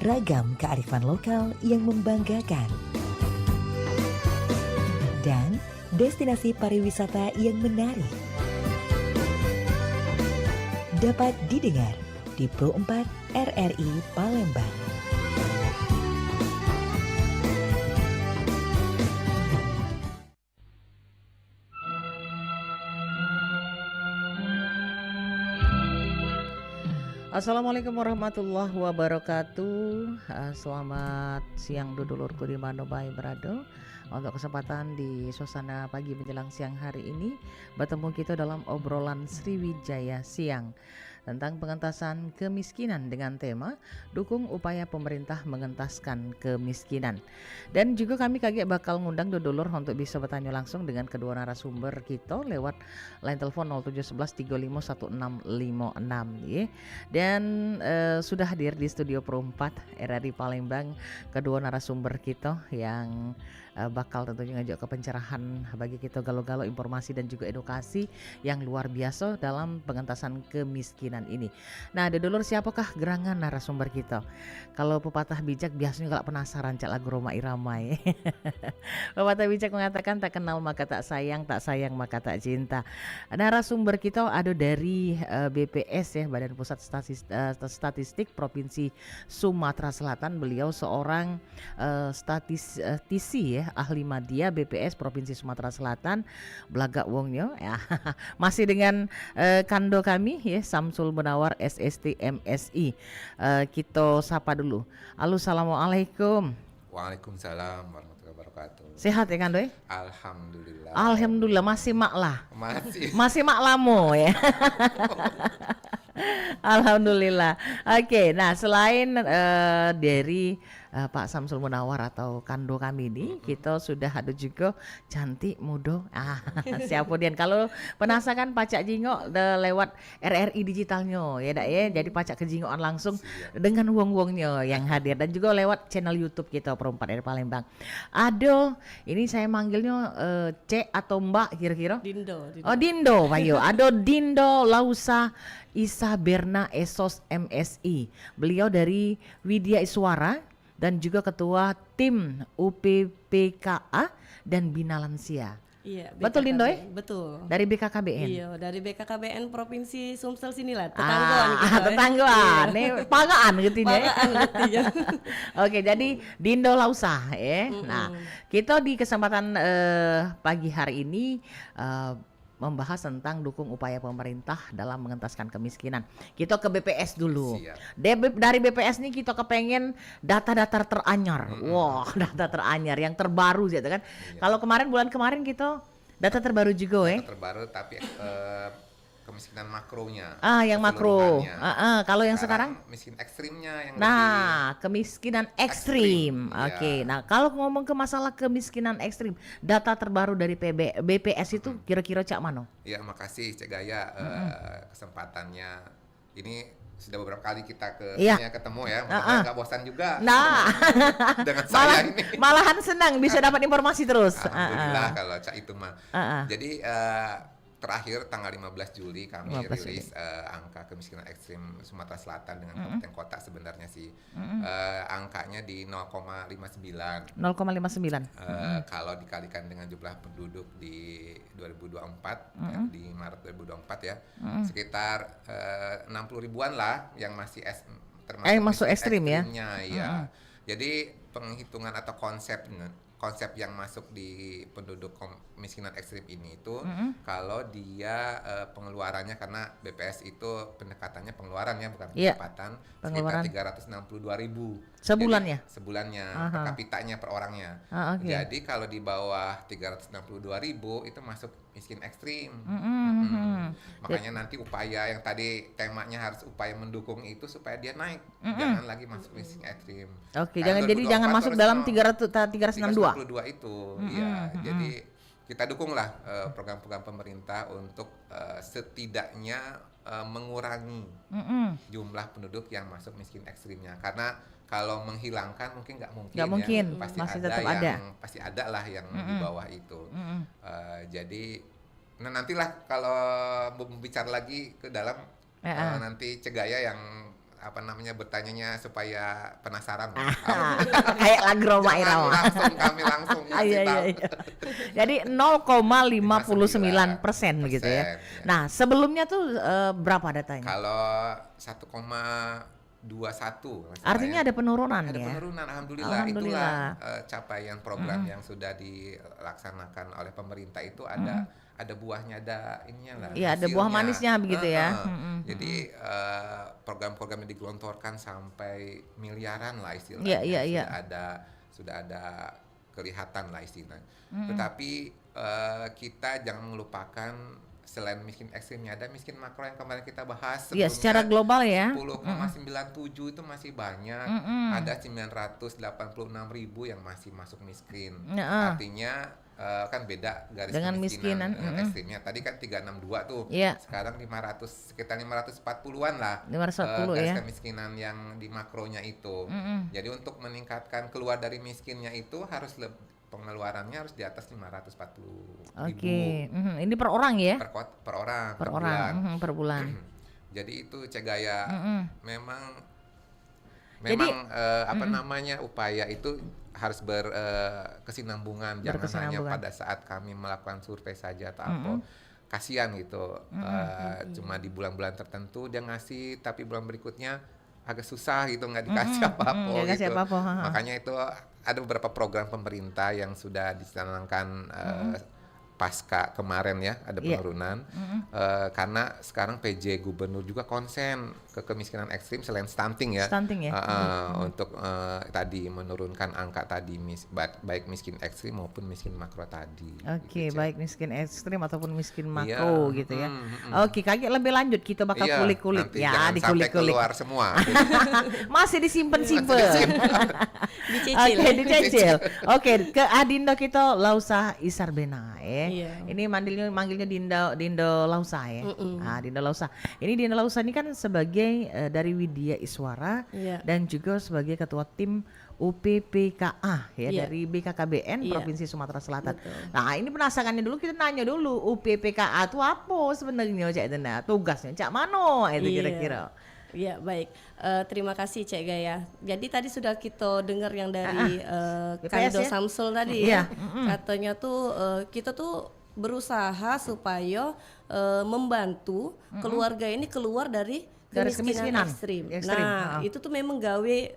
ragam kearifan lokal yang membanggakan, dan destinasi pariwisata yang menarik. Dapat didengar di Pro 4 RRI Palembang. Assalamualaikum warahmatullahi wabarakatuh. Selamat siang dulurku di mana bae berada. Untuk kesempatan di suasana pagi menjelang siang hari ini, bertemu kita dalam obrolan Sriwijaya Siang tentang pengentasan kemiskinan dengan tema dukung upaya pemerintah mengentaskan kemiskinan. Dan juga kami kaget bakal ngundang dulur untuk bisa bertanya langsung dengan kedua narasumber kita lewat line telepon 0711351656 ya. Dan sudah hadir di studio Pro 4 RRI Palembang kedua narasumber kita yang bakal tentunya ngajak ke pencerahan bagi kita galo-galo informasi dan juga edukasi yang luar biasa dalam pengentasan kemiskinan ini. Nah, dulur siapakah gerangan narasumber kita? Kalau pepatah bijak biasanya kalau penasaran cak lagu Roma Irama ya. Pepatah bijak mengatakan tak kenal maka tak sayang maka tak cinta. Narasumber kita ada dari BPS ya, Badan Pusat Statistik Provinsi Sumatera Selatan. Beliau seorang statistisi ya, ahli media BPS Provinsi Sumatera Selatan, belagak wongnya ya. Masih dengan kando kami ya, Samsul Munawar SST MSI. Kita sapa dulu. Halo, assalamualaikum. Waalaikumsalam warahmatullahi wabarakatuh. Sehat ya Kando? Alhamdulillah. Alhamdulillah masih maklah. Masih maklamo ya. Alhamdulillah. Oke, nah selain dari Pak Samsul Munawar atau Kando kami ini, kita sudah ada juga cantik muda. Siapa dia? Kalau penasaran pacak jingok lewat RRI digitalnya ya dak ya. Jadi pacak kejingokan langsung dengan wong-wongnya yang hadir, dan juga lewat channel YouTube kita Pro 4 RRI Palembang. Ada, ini saya manggilnya Cek atau Mbak kira-kira? Dindo. Oh, Dindo, Pak Yo. Ada Dindo Lausa Isa Berna Esos MSI. Beliau dari Widya Iswara dan juga ketua tim UPPKA dan Bina Lansia. Iya, betul Dindo ya? Betul. Dari BKKBN. Iya, dari BKKBN Provinsi Sumsel sinilah, tetanggaan gitu. Tetanggaan. Nih pagaan gitu ya. Pagaan gitu ya. Oke, jadi Dindo Lausa ya. Nah, kita di kesempatan pagi hari ini membahas tentang dukung upaya pemerintah dalam mengentaskan kemiskinan. Kita ke BPS dulu. Dari BPS nih kita kepengen data-data teranyar. Wah, data teranyar yang terbaru gitu kan. Kalau bulan kemarin kita data terbaru juga Data terbaru tapi kemiskinan makronya. Yang makro. Kalau yang sekarang miskin ekstrimnya yang kemiskinan ekstrim. Oke. Nah, kalau ngomong ke masalah kemiskinan ekstrim, data terbaru dari BPS itu kira-kira cak mano? Ya, makasih Cek Gaya kesempatannya. Ini sudah beberapa kali kita ketemu ya, nggak bosan juga. Nah, dengan saya ini. Malahan senang bisa dapat informasi terus. Alhamdulillah kalau Cak itu mah. Jadi terakhir tanggal 15 Juli kami rilis angka kemiskinan ekstrim Sumatera Selatan dengan kabupaten kota sebenarnya sih angkanya di 0,59. 0,59. Kalau dikalikan dengan jumlah penduduk di 2024 di Maret 2024 ya, sekitar 60 ribuan lah yang masih masuk ekstrim ya. Ya. Jadi penghitungan atau konsep yang masuk di penduduk kemiskinan ekstrim ini itu kalau dia pengeluarannya, karena BPS itu pendekatannya pengeluaran ya, bukan pendapatan, sekitar 362.000 sebulannya. Jadi, sebulannya per kapitanya per orangnya. Jadi kalau di bawah 362.000 itu masuk miskin ekstrim. Makanya nanti upaya yang tadi temanya harus upaya mendukung itu supaya dia naik, jangan lagi masuk miskin ekstrim. Oke, jangan masuk dalam 362 itu. Iya, jadi kita dukunglah program-program pemerintah untuk setidaknya mengurangi jumlah penduduk yang masuk miskin ekstrimnya, karena kalau menghilangkan mungkin nggak mungkin, pasti masih ada tetap pasti ada lah yang di bawah itu. Jadi nantilah kalau berbicara lagi ke dalam nanti Cegaya yang bertanyanya supaya penasaran. Kayak lagu Roma Irama. Kami langsung kasih tahu. Jadi 0,59% gitu ya. Nah, sebelumnya tuh berapa datanya? Kalau 1,21. Artinya ada penurunan ada ya? penurunan, alhamdulillah. Itulah capaian program yang sudah dilaksanakan oleh pemerintah itu ada buahnya, ada ininya lah. Iya, ada buah manisnya begitu ya. Jadi program-program yang digelontorkan sampai miliaran lah istilahnya. Iya. Sudah ada kelihatan lah istilahnya. Tetapi kita jangan melupakan selain miskin ekstrimnya ada miskin makro yang kemarin kita bahas. Iya, secara global ya. 10,97 itu masih banyak. Ada 986.000 yang masih masuk miskin. Artinya kan beda garis dengan kemiskinan miskinan, ekstrimnya. Tadi kan 362 tuh. Iya. Sekarang sekitar 540-an lah. 540 garis ya. kemiskinan yang di makronya itu. Jadi untuk meningkatkan keluar dari miskinnya itu harus pengeluarannya harus di atas 540.000. Oke. Ini per orang ya? Per orang. Per bulan. Jadi itu Cek Gaya memang Jadi, upaya itu harus berkesinambungan, jangan hanya pada saat kami melakukan survei saja atau apa. Kasihan gitu. Cuma di bulan-bulan tertentu dia ngasih, tapi bulan berikutnya agak susah gitu, nggak dikasih apa-apa gitu. Makanya itu ada beberapa program pemerintah yang sudah dicanangkan pasca kemarin ya, ada penurunan. Karena sekarang PJ Gubernur juga konsen ke kemiskinan ekstrim selain stunting ya. Untuk tadi menurunkan angka tadi baik miskin ekstrim maupun miskin makro tadi. Oke, baik miskin ekstrim ataupun miskin makro gitu ya. Oke, kayak lebih lanjut kita bakal kulik-kulik ya, dikulik-kulik. Keluar semua. Masih disimpan-simpan. Dicicil. Oke, ke Adindo kita Lausa Isarbena ya. Ini manggilnya Dindo Lausa ya. Dindo Lausa. Ini Dindo Lausa ini kan sebagai dari Widya Iswara dan juga sebagai ketua tim UPPKA ya dari BKKBN Provinsi Sumatera Selatan. Nah, ini penasarannya dulu, kita nanya dulu UPPKA itu apa sebenarnya Cak Dena? Tugasnya Cak Mano itu kira-kira. Ya baik, terima kasih Cek Gaya. Jadi tadi sudah kita dengar yang dari Kando Samsul tadi ya. Katanya tuh kita tuh berusaha supaya membantu keluarga ini keluar dari kemiskinan ekstrim. Nah, itu tuh memang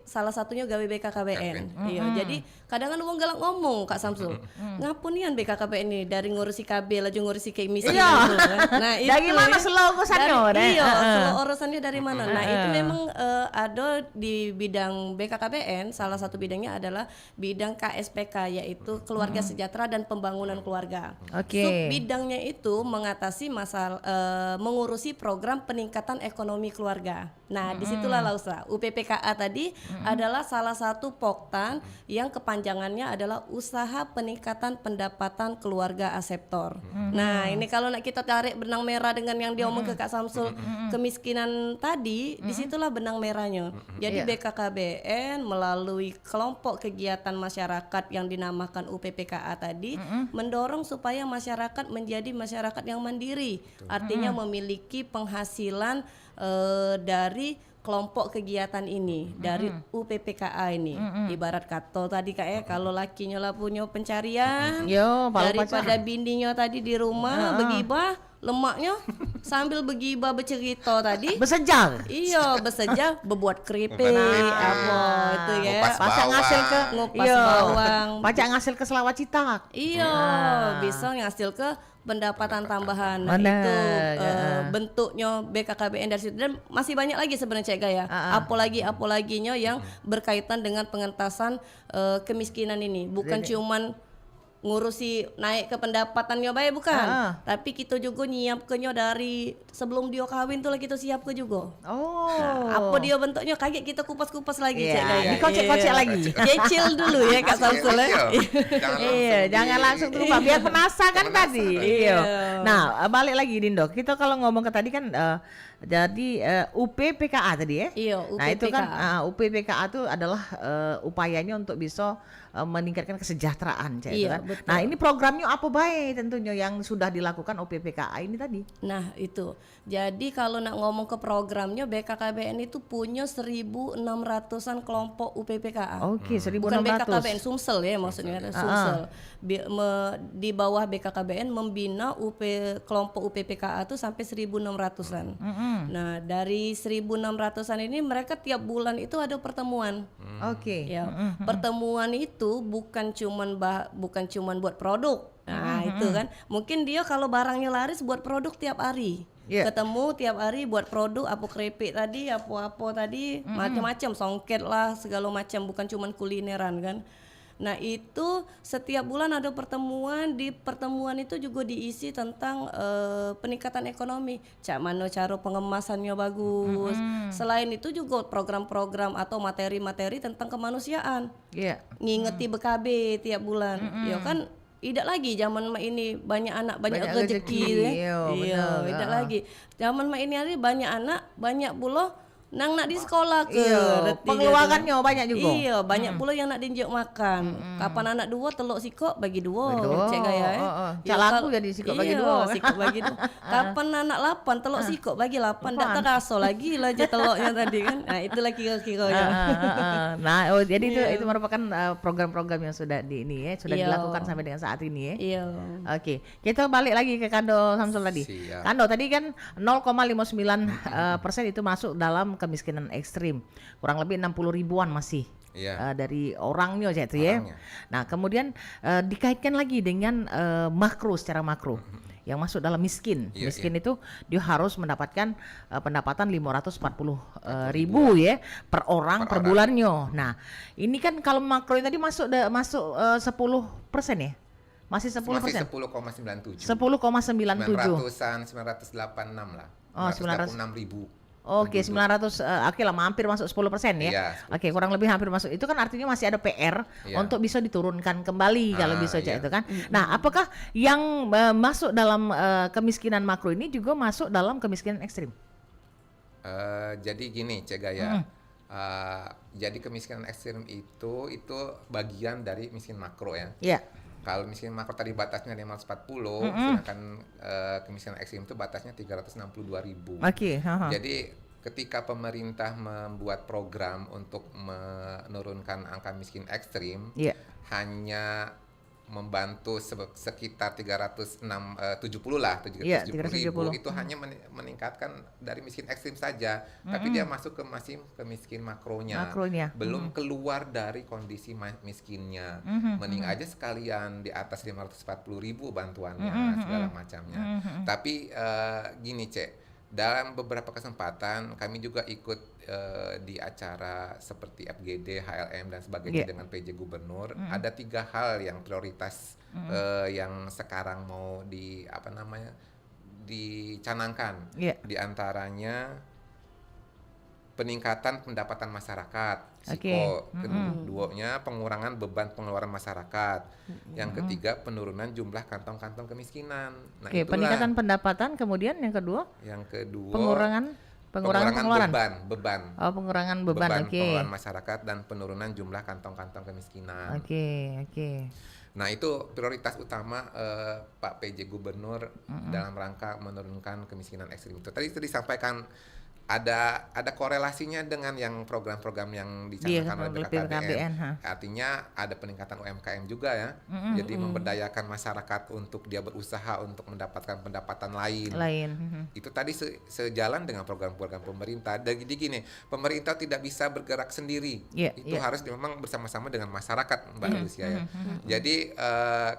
salah satunya gawe BKKBN. Iya, jadi kadang kan wong galak ngomong Kak Samsul. Ngapunian BKKBN ini dari ngurusi KB laju ngurusi kemiskinan. Nah, itu dari mana selo urusannya? Selo urusannya dari mana? Nah, itu memang ada di bidang BKKBN, salah satu bidangnya adalah bidang KSPK, yaitu keluarga sejahtera dan pembangunan keluarga. Sub bidangnya itu mengatasi masalah mengurusi program peningkatan ekonomi keluarga. Nah, disitulah Lausa. UPPKA tadi adalah salah satu poktan yang kepanjangannya adalah usaha peningkatan pendapatan keluarga aseptor. Nah, ini kalau kita tarik benang merah dengan yang diomong ke Kak Samsul, kemiskinan tadi, disitulah benang merahnya. Jadi BKKBN melalui kelompok kegiatan masyarakat yang dinamakan UPPKA tadi mendorong supaya masyarakat menjadi masyarakat yang mandiri, artinya memiliki penghasilan dari kelompok kegiatan ini, dari UPPKA ini. Ibarat kata tadi kayak kalau lakinya lah punya pencarian, daripada bininya tadi di rumah begibah lemaknya sambil begibah bercerita tadi bersejang. Iya, bersejang berbuat keripik apa itu ya. Pacar ngasil ke ngupas bawang. Pacar ngasil ke selawat citak. Iya, bisa ngasil ke pendapatan tambahan. Nah, itu bentuknya BKKBN dari situ, dan masih banyak lagi sebenarnya Cek Gaya. Apalaginya yang berkaitan dengan pengentasan kemiskinan ini. Bukan cuman ngurusi naik ke pendapatannya baik, bukan, tapi kita juga nyiapkannya dari sebelum dia kawin tuh lah kita siap ke juga. Apa dia bentuknya kaget kita kupas-kupas lagi Cek Gaya. Dikocek-kocek lagi. Cecil dulu ya Kak Samsul. Jangan langsung terubah biar penasaran tadi. Nah, balik lagi Dindo. Kita kalau ngomong ke tadi kan Jadi UPPKA tadi ya? Iya, Nah itu kan UPPKA. UPPKA itu adalah upayanya untuk bisa meningkatkan kesejahteraan itu Iya, kan. betul. Nah ini programnya apa baik tentunya yang sudah dilakukan UPPKA ini tadi? Nah itu, jadi kalau nak ngomong ke programnya, BKKBN itu punya 1.600-an kelompok UPPKA. Oke, Bukan 1.600. BKKBN, Sumsel ya maksudnya, Sumsel. Di bawah BKKBN membina kelompok UPPKA itu sampai 1.600-an. Nah dari 1.600-an ini mereka tiap bulan itu ada pertemuan. Oke. Ya, pertemuan itu bukan cuman buat produk. Nah, itu kan. Mungkin dia kalau barangnya laris buat produk tiap hari. Yeah. Ketemu tiap hari buat produk apa keripik tadi, apa tadi, macam-macam, songket lah, segala macam, bukan cuman kulineran kan. Nah, itu setiap bulan ada pertemuan, di pertemuan itu juga diisi tentang peningkatan ekonomi. Cak mana cara pengemasannya bagus. Selain itu juga program-program atau materi-materi tentang kemanusiaan. Iya. Ngingeti BKB tiap bulan. Ya kan tidak lagi zaman ini banyak anak banyak Banyak rezeki rezeki, iya, benar. tidak lagi. Zaman ini hari banyak anak banyak pula nang nak di sekolah ke Iya, reti pengeluarannya dia tu. banyak juga. Iya, banyak pula yang nak diinjak makan. Kapan anak dua telur sikok bagi dua, Betul. cek gaya Cak laku jadi sikok bagi dua. sikok bagi dua. Kapan anak 8 telur sikok bagi 8, tak terasa lagi lah je telurnya tadi kan. Nah, itulah kira-kiranya. Nah, jadi itu merupakan program-program yang sudah sudah Iya. dilakukan sampai dengan saat ini ya. Iya. Oke, kita balik lagi ke Kando Samsul tadi. Siap. Kando tadi kan 0,59% itu masuk dalam kemiskinan ekstrim. Kurang lebih 60 ribuan masih Iya. dari orangnya itu ya. Orangnya. Nah, kemudian dikaitkan lagi dengan secara makro. Yang masuk dalam miskin. Iya, Miskin itu dia harus mendapatkan pendapatan 540 ribu ya per orang per bulannya. Nah, ini kan kalau makro yang tadi masuk 10% ya? Masih 10%. Masih 10,97. 10,97. 986 lah. Oh, 986 ribu. Oke, 900 oke lah hampir masuk 10% ya. Iya, 10%. Oke, kurang lebih hampir masuk. Itu kan artinya masih ada PR Iya. untuk bisa diturunkan kembali kalau bisa iya. itu kan. Nah, apakah yang masuk dalam kemiskinan makro ini juga masuk dalam kemiskinan ekstrim? Jadi gini, Cek Gaya. Jadi kemiskinan ekstrim itu bagian dari miskin makro ya. Iya. Kalau miskin makro tadi batasnya 540, sedangkan kemiskinan ekstrim itu batasnya 362 ribu. Oke, Jadi ketika pemerintah membuat program untuk menurunkan angka miskin ekstrim, Iya. hanya membantu sekitar 370 lah, Iya, 370 ribu 370. itu hanya meningkatkan dari miskin ekstrim saja, tapi dia masuk ke miskin makronya, Makronya. belum keluar dari kondisi miskinnya. Mending aja sekalian di atas 540 ribu bantuannya segala macamnya. Tapi gini Cek, dalam beberapa kesempatan kami juga ikut di acara seperti FGD, HLM dan sebagainya dengan PJ Gubernur. Ada 3 hal yang prioritas yang sekarang mau dicanangkan. Iya. Di antaranya peningkatan pendapatan masyarakat, Oke. keduanya pengurangan beban pengeluaran masyarakat, yang ketiga penurunan jumlah kantong-kantong kemiskinan. Nah, Oke, itulah peningkatan pendapatan, kemudian yang kedua yang kedua pengurangan pengeluaran. beban Oh, pengurangan beban. Oke. pengeluaran masyarakat dan penurunan jumlah kantong-kantong kemiskinan. Oke. Nah, itu prioritas utama Pak PJ Gubernur dalam rangka menurunkan kemiskinan ekstrim itu. Tadi itu disampaikan ada korelasinya dengan yang program-program yang dicanangkan oleh BKKBN. Artinya ada peningkatan UMKM juga ya. Jadi memberdayakan masyarakat untuk dia berusaha untuk mendapatkan pendapatan lain. Itu tadi sejalan dengan program-program pemerintah. Jadi gini, pemerintah tidak bisa bergerak sendiri. Itu harus memang bersama-sama dengan masyarakat, Mbak Lucia ya. Jadi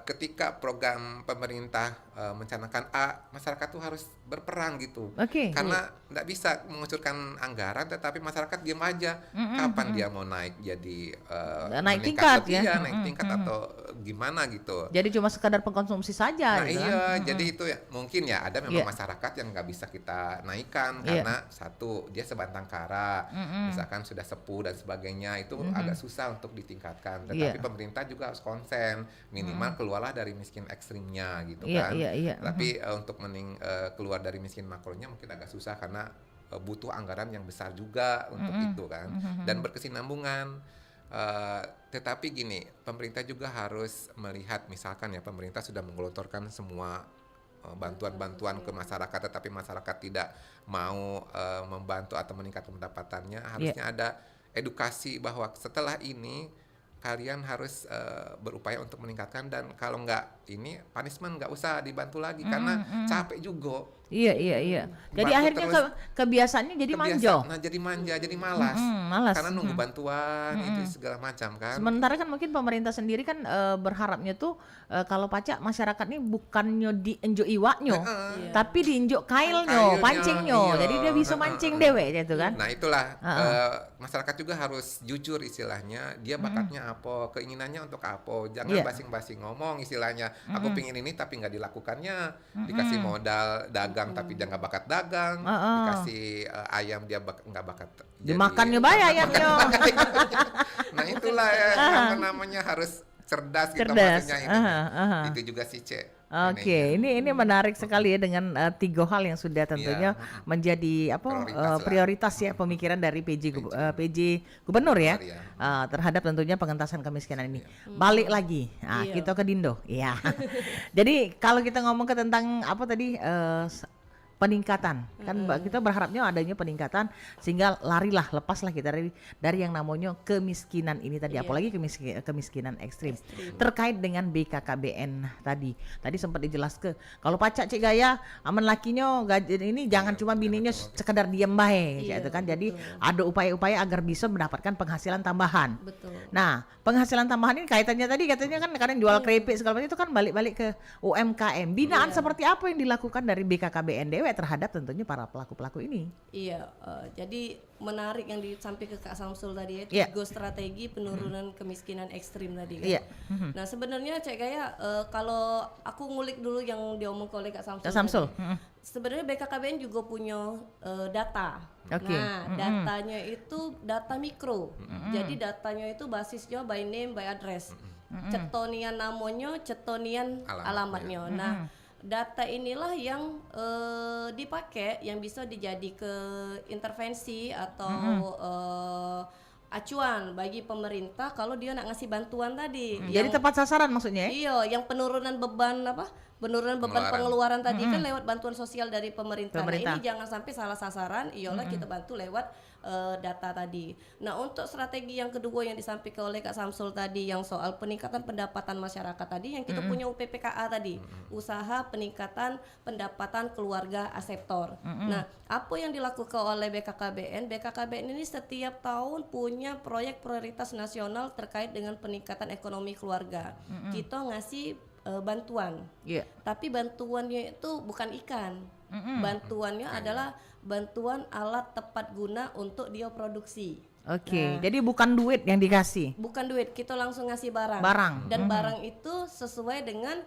ketika program pemerintah mencanangkan A, masyarakat tuh harus berperan gitu. Karena nggak bisa mengucurkan anggaran tetapi masyarakat diam aja. Kapan dia mau naik jadi naik tingkat ya? Naik tingkat atau gimana gitu. Jadi cuma sekadar pengkonsumsi saja. Nah iya, jadi itu ya mungkin ya ada memang masyarakat yang nggak bisa kita naikkan karena satu dia sebantang kara, misalkan sudah sepuh dan sebagainya itu agak susah untuk ditingkatkan. Tetapi pemerintah juga harus konsen minimal keluarlah dari miskin ekstrimnya gitu kan. Tapi untuk keluar dari miskin makronya mungkin agak susah karena butuh anggaran yang besar juga untuk itu kan, dan berkesinambungan. Tetapi gini, pemerintah juga harus melihat, misalkan ya pemerintah sudah menggelontorkan semua bantuan-bantuan ke masyarakat, tetapi masyarakat tidak mau membantu atau meningkatkan pendapatannya. Harusnya ada edukasi bahwa setelah ini kalian harus berupaya untuk meningkatkan, dan kalau nggak ini punishment nggak usah dibantu lagi karena capek juga. Iya. Jadi Bantu akhirnya terus, kebiasaannya jadi manjo. Nah jadi manja, jadi malas. Malas. Karena nunggu bantuan itu segala macam kan. Sementara kan mungkin pemerintah sendiri kan berharapnya tuh kalau pacak masyarakat ini bukannya diinjuk iwaknya, tapi diinjuk kailnya, pancingnya. Iya. Jadi dia bisa mancing dewe gitu kan. Nah itulah masyarakat juga harus jujur istilahnya, dia bakatnya apa, keinginannya untuk apa. Jangan basing-basing ngomong istilahnya, aku pingin ini tapi nggak dilakukannya. Dikasih modal dagang tapi dia nggak bakat dagang, dikasih ayam dia nggak bakat Dimakannya bayar ayamnya. Nah itulah ya, apa namanya, harus cerdas gitu maksudnya ini. Itu juga sih Oke, ini menarik sekali ya dengan 3 hal yang sudah tentunya menjadi prioritas ya pemikiran dari PJ Gubernur ya, terhadap tentunya pengentasan kemiskinan ini. Balik lagi, kita ke Dindo, ya. Jadi kalau kita ngomong ke tentang apa tadi peningkatan kan kita berharapnya adanya peningkatan sehingga lepaslah kita dari yang namanya kemiskinan ini tadi, apalagi kemiskinan ekstrim. Terkait dengan BKKBN tadi sempat dijelaskan kalau pacak Cik Gaya aman lakinya ini jangan cuma bininya sekedar diem bae gitu kan, jadi ada upaya-upaya agar bisa mendapatkan penghasilan tambahan. Betul. Nah penghasilan tambahan ini kaitannya tadi katanya kan kadang jual keripik segala macam itu kan balik ke UMKM. Binaan seperti apa yang dilakukan dari BKKBN Dewe terhadap tentunya para pelaku-pelaku ini? Iya, jadi menarik yang disampaikan ke Kak Samsul tadi ya, 3 strategi penurunan kemiskinan ekstrim tadi kan. Nah sebenarnya Cek Gaya, kalau aku ngulik dulu yang diomongkan oleh Kak Samsul. Sebenarnya BKKBN juga punya data. Nah datanya itu data mikro. Jadi datanya itu basisnya by name, by address. Cetonian namanya, cetonian alamatnya. Nah data inilah yang dipakai, yang bisa dijadi ke intervensi atau acuan bagi pemerintah kalau dia nak ngasih bantuan tadi. Jadi tepat sasaran maksudnya ya? Iya, yang penurunan beban pengeluaran tadi kan lewat bantuan sosial dari pemerintah. Nah ini jangan sampai salah sasaran, iyalah kita bantu lewat data tadi. Nah untuk strategi yang kedua yang disampaikan oleh Kak Samsul tadi yang soal peningkatan pendapatan masyarakat tadi, yang kita punya UPPKA tadi, usaha peningkatan pendapatan keluarga aseptor. Nah apa yang dilakukan oleh BKKBN ini setiap tahun punya proyek prioritas nasional terkait dengan peningkatan ekonomi keluarga. Kita ngasih bantuan, tapi bantuannya itu bukan ikan. Bantuannya adalah bantuan alat tepat guna untuk dia produksi. Oke, jadi bukan duit yang dikasih. Bukan duit, kita langsung ngasih barang. Dan barang itu sesuai dengan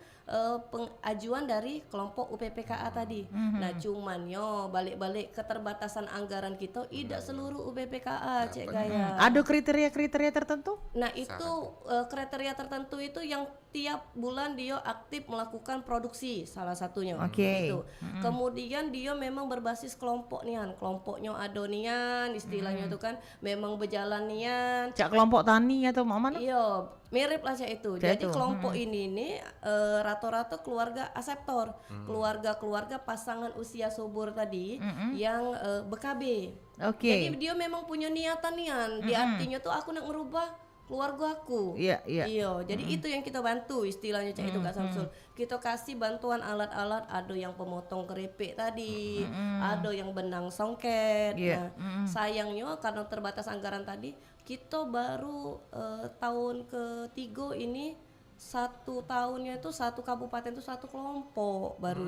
pengajuan dari kelompok UPPKA tadi. Nah cuman balik-balik keterbatasan anggaran kita, tidak seluruh UPPKA Cek Gaya. Ada kriteria-kriteria tertentu? Nah itu kriteria tertentu itu yang tiap bulan dia aktif melakukan produksi, salah satunya. Gitu. Kemudian dia memang berbasis kelompok nian, kelompoknya adonian istilahnya itu kan, memang berjalan nian. Cak kelompok tani atau mana? Iya, mirip lah Cak itu. Jadi kelompok ini nih rata-rata keluarga aseptor, keluarga pasangan usia subur tadi yang BKB. Jadi dia memang punya niatan nian, di artinya tuh aku nak ngerubah keluarga aku. Iya. Jadi itu yang kita bantu istilahnya Cak itu Kak Samsul. Kita kasih bantuan alat-alat, ada yang pemotong keripik tadi, ada yang benang songket. Nah, sayangnya karena terbatas anggaran tadi, kita baru tahun ketiga ini 1 tahunnya itu 1 kabupaten itu 1 kelompok baru.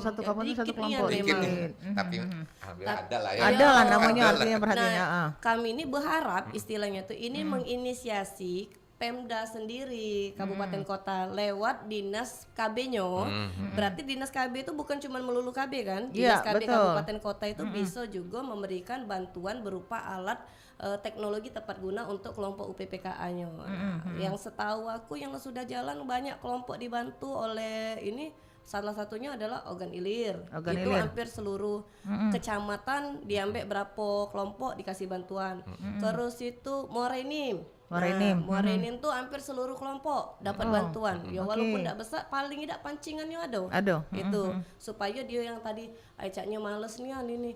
Satu kabupaten 1 kelompok. Tapi alhamdulillah ada lah ya. Ada lah namanya, artinya perhatiannya. Kami ini berharap istilahnya tuh ini menginisiasi Pemda sendiri kabupaten kota lewat dinas KB-nya. Berarti dinas KB itu bukan cuma melulu KB kan? Dinas KB kabupaten kota itu bisa juga memberikan bantuan berupa alat teknologi tepat guna untuk kelompok UPPKA-nya. Yang setahu aku yang sudah jalan banyak kelompok dibantu oleh ini salah satunya adalah Ogan Ilir. Ogan Itu Ilir. hampir seluruh kecamatan diambil berapa kelompok dikasih bantuan. Terus itu Morenim. Morenim. Morenim tuh hampir seluruh kelompok dapat bantuan. Ya Oke. walaupun tidak besar, paling tidak pancingannya ada. Aduh. Itu supaya dia yang tadi Aicaknya males nih ini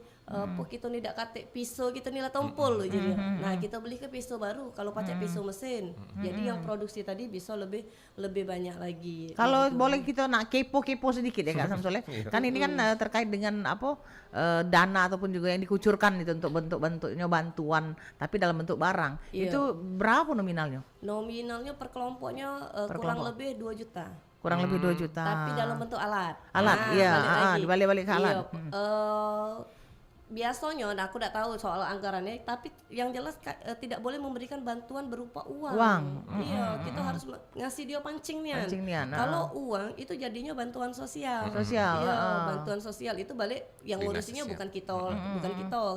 kita nih dak katek pisau kita nih lah tompol jadi. Nah, kita beli ke pisau baru kalau pakai pisau mesin. Jadi yang produksi tadi bisa lebih banyak lagi. Kalau boleh kita nak kepo sedikit ya Kak Samsul. Kan ini kan terkait dengan dana ataupun juga yang dikucurkan itu untuk bentuk-bentuknya bantuan tapi dalam bentuk barang. Iya. Itu berapa nominalnya? Nominalnya per kelompoknya kurang lebih 2 juta. Kurang lebih 2 juta. Tapi dalam bentuk alat. Alat, iya, dibalik-balik ke alat. Iya, biasanya, aku tidak tahu soal anggarannya, tapi yang jelas tidak boleh memberikan bantuan berupa uang. Iya, kita harus ngasih dia pancingnya. Kalau uang itu jadinya bantuan sosial. Iya, bantuan sosial itu balik yang ngurusinya bukan kita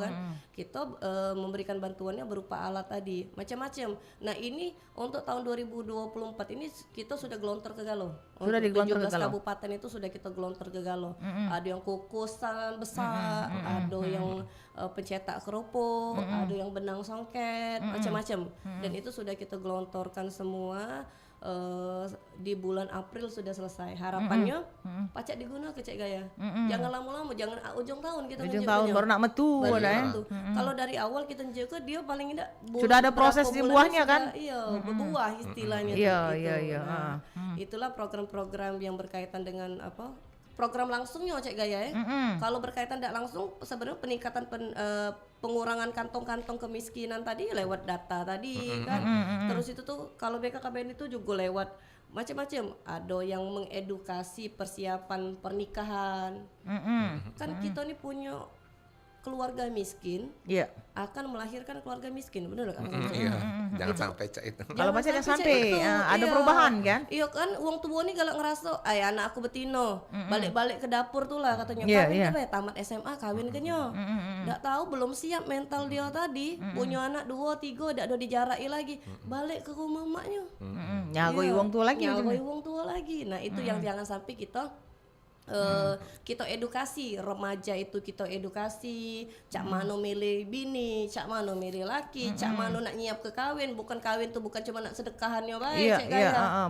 kan. Kita memberikan bantuannya berupa alat tadi, macam-macam. Nah, ini untuk tahun 2024 ini kita sudah gelontor ke Galo. Sudah digelontor ke 17 Galo. kabupaten itu sudah kita gelontor ke Galo. Ada yang kukusan besar, ada yang pencetak kerupuk, ada yang benang songket, macam-macam. Dan itu sudah kita gelontorkan semua. Di bulan April sudah selesai. Harapannya pacak diguna ke Cek Gaya. Jangan lama-lama, jangan ujung tahun kita Ujung tahun baru nak metu. Kalau dari awal kita nunjuk dia paling tidak sudah ada proses di buahnya kan? Iya, berbuah istilahnya. Iya. Nah, itulah program-program yang berkaitan dengan program langsungnya Cek Gaya ya. Kalau berkaitan tidak langsung sebenarnya peningkatan pengurangan kantong-kantong kemiskinan tadi lewat data tadi kan. Terus itu tuh kalau BKKBN itu juga lewat macam-macam. Ada yang mengedukasi persiapan pernikahan. Kan kita nih punya keluarga miskin akan melahirkan keluarga miskin, benar kan? Iya, jangan sampai cak itu. Kalau masih ada sampai ada perubahan kan? Iya kan, uang tua nih galak ngerasa, anak aku betino, balik-balik ke dapur tuh lah katanya, kawin tamat SMA kawin kenyo, nggak tahu belum siap mental dia tadi, punya anak 2, 3, nggak ada dijarai lagi, balik ke rumah emaknya, nyagoi uang tua lagi, Nah itu yang jangan sampai kita kita edukasi remaja itu, kita edukasi cak mano milih bini, cak mano milih laki, cak mano nak nyiap ke kawin, bukan kawin tuh bukan cuma nak sedekahannya baik,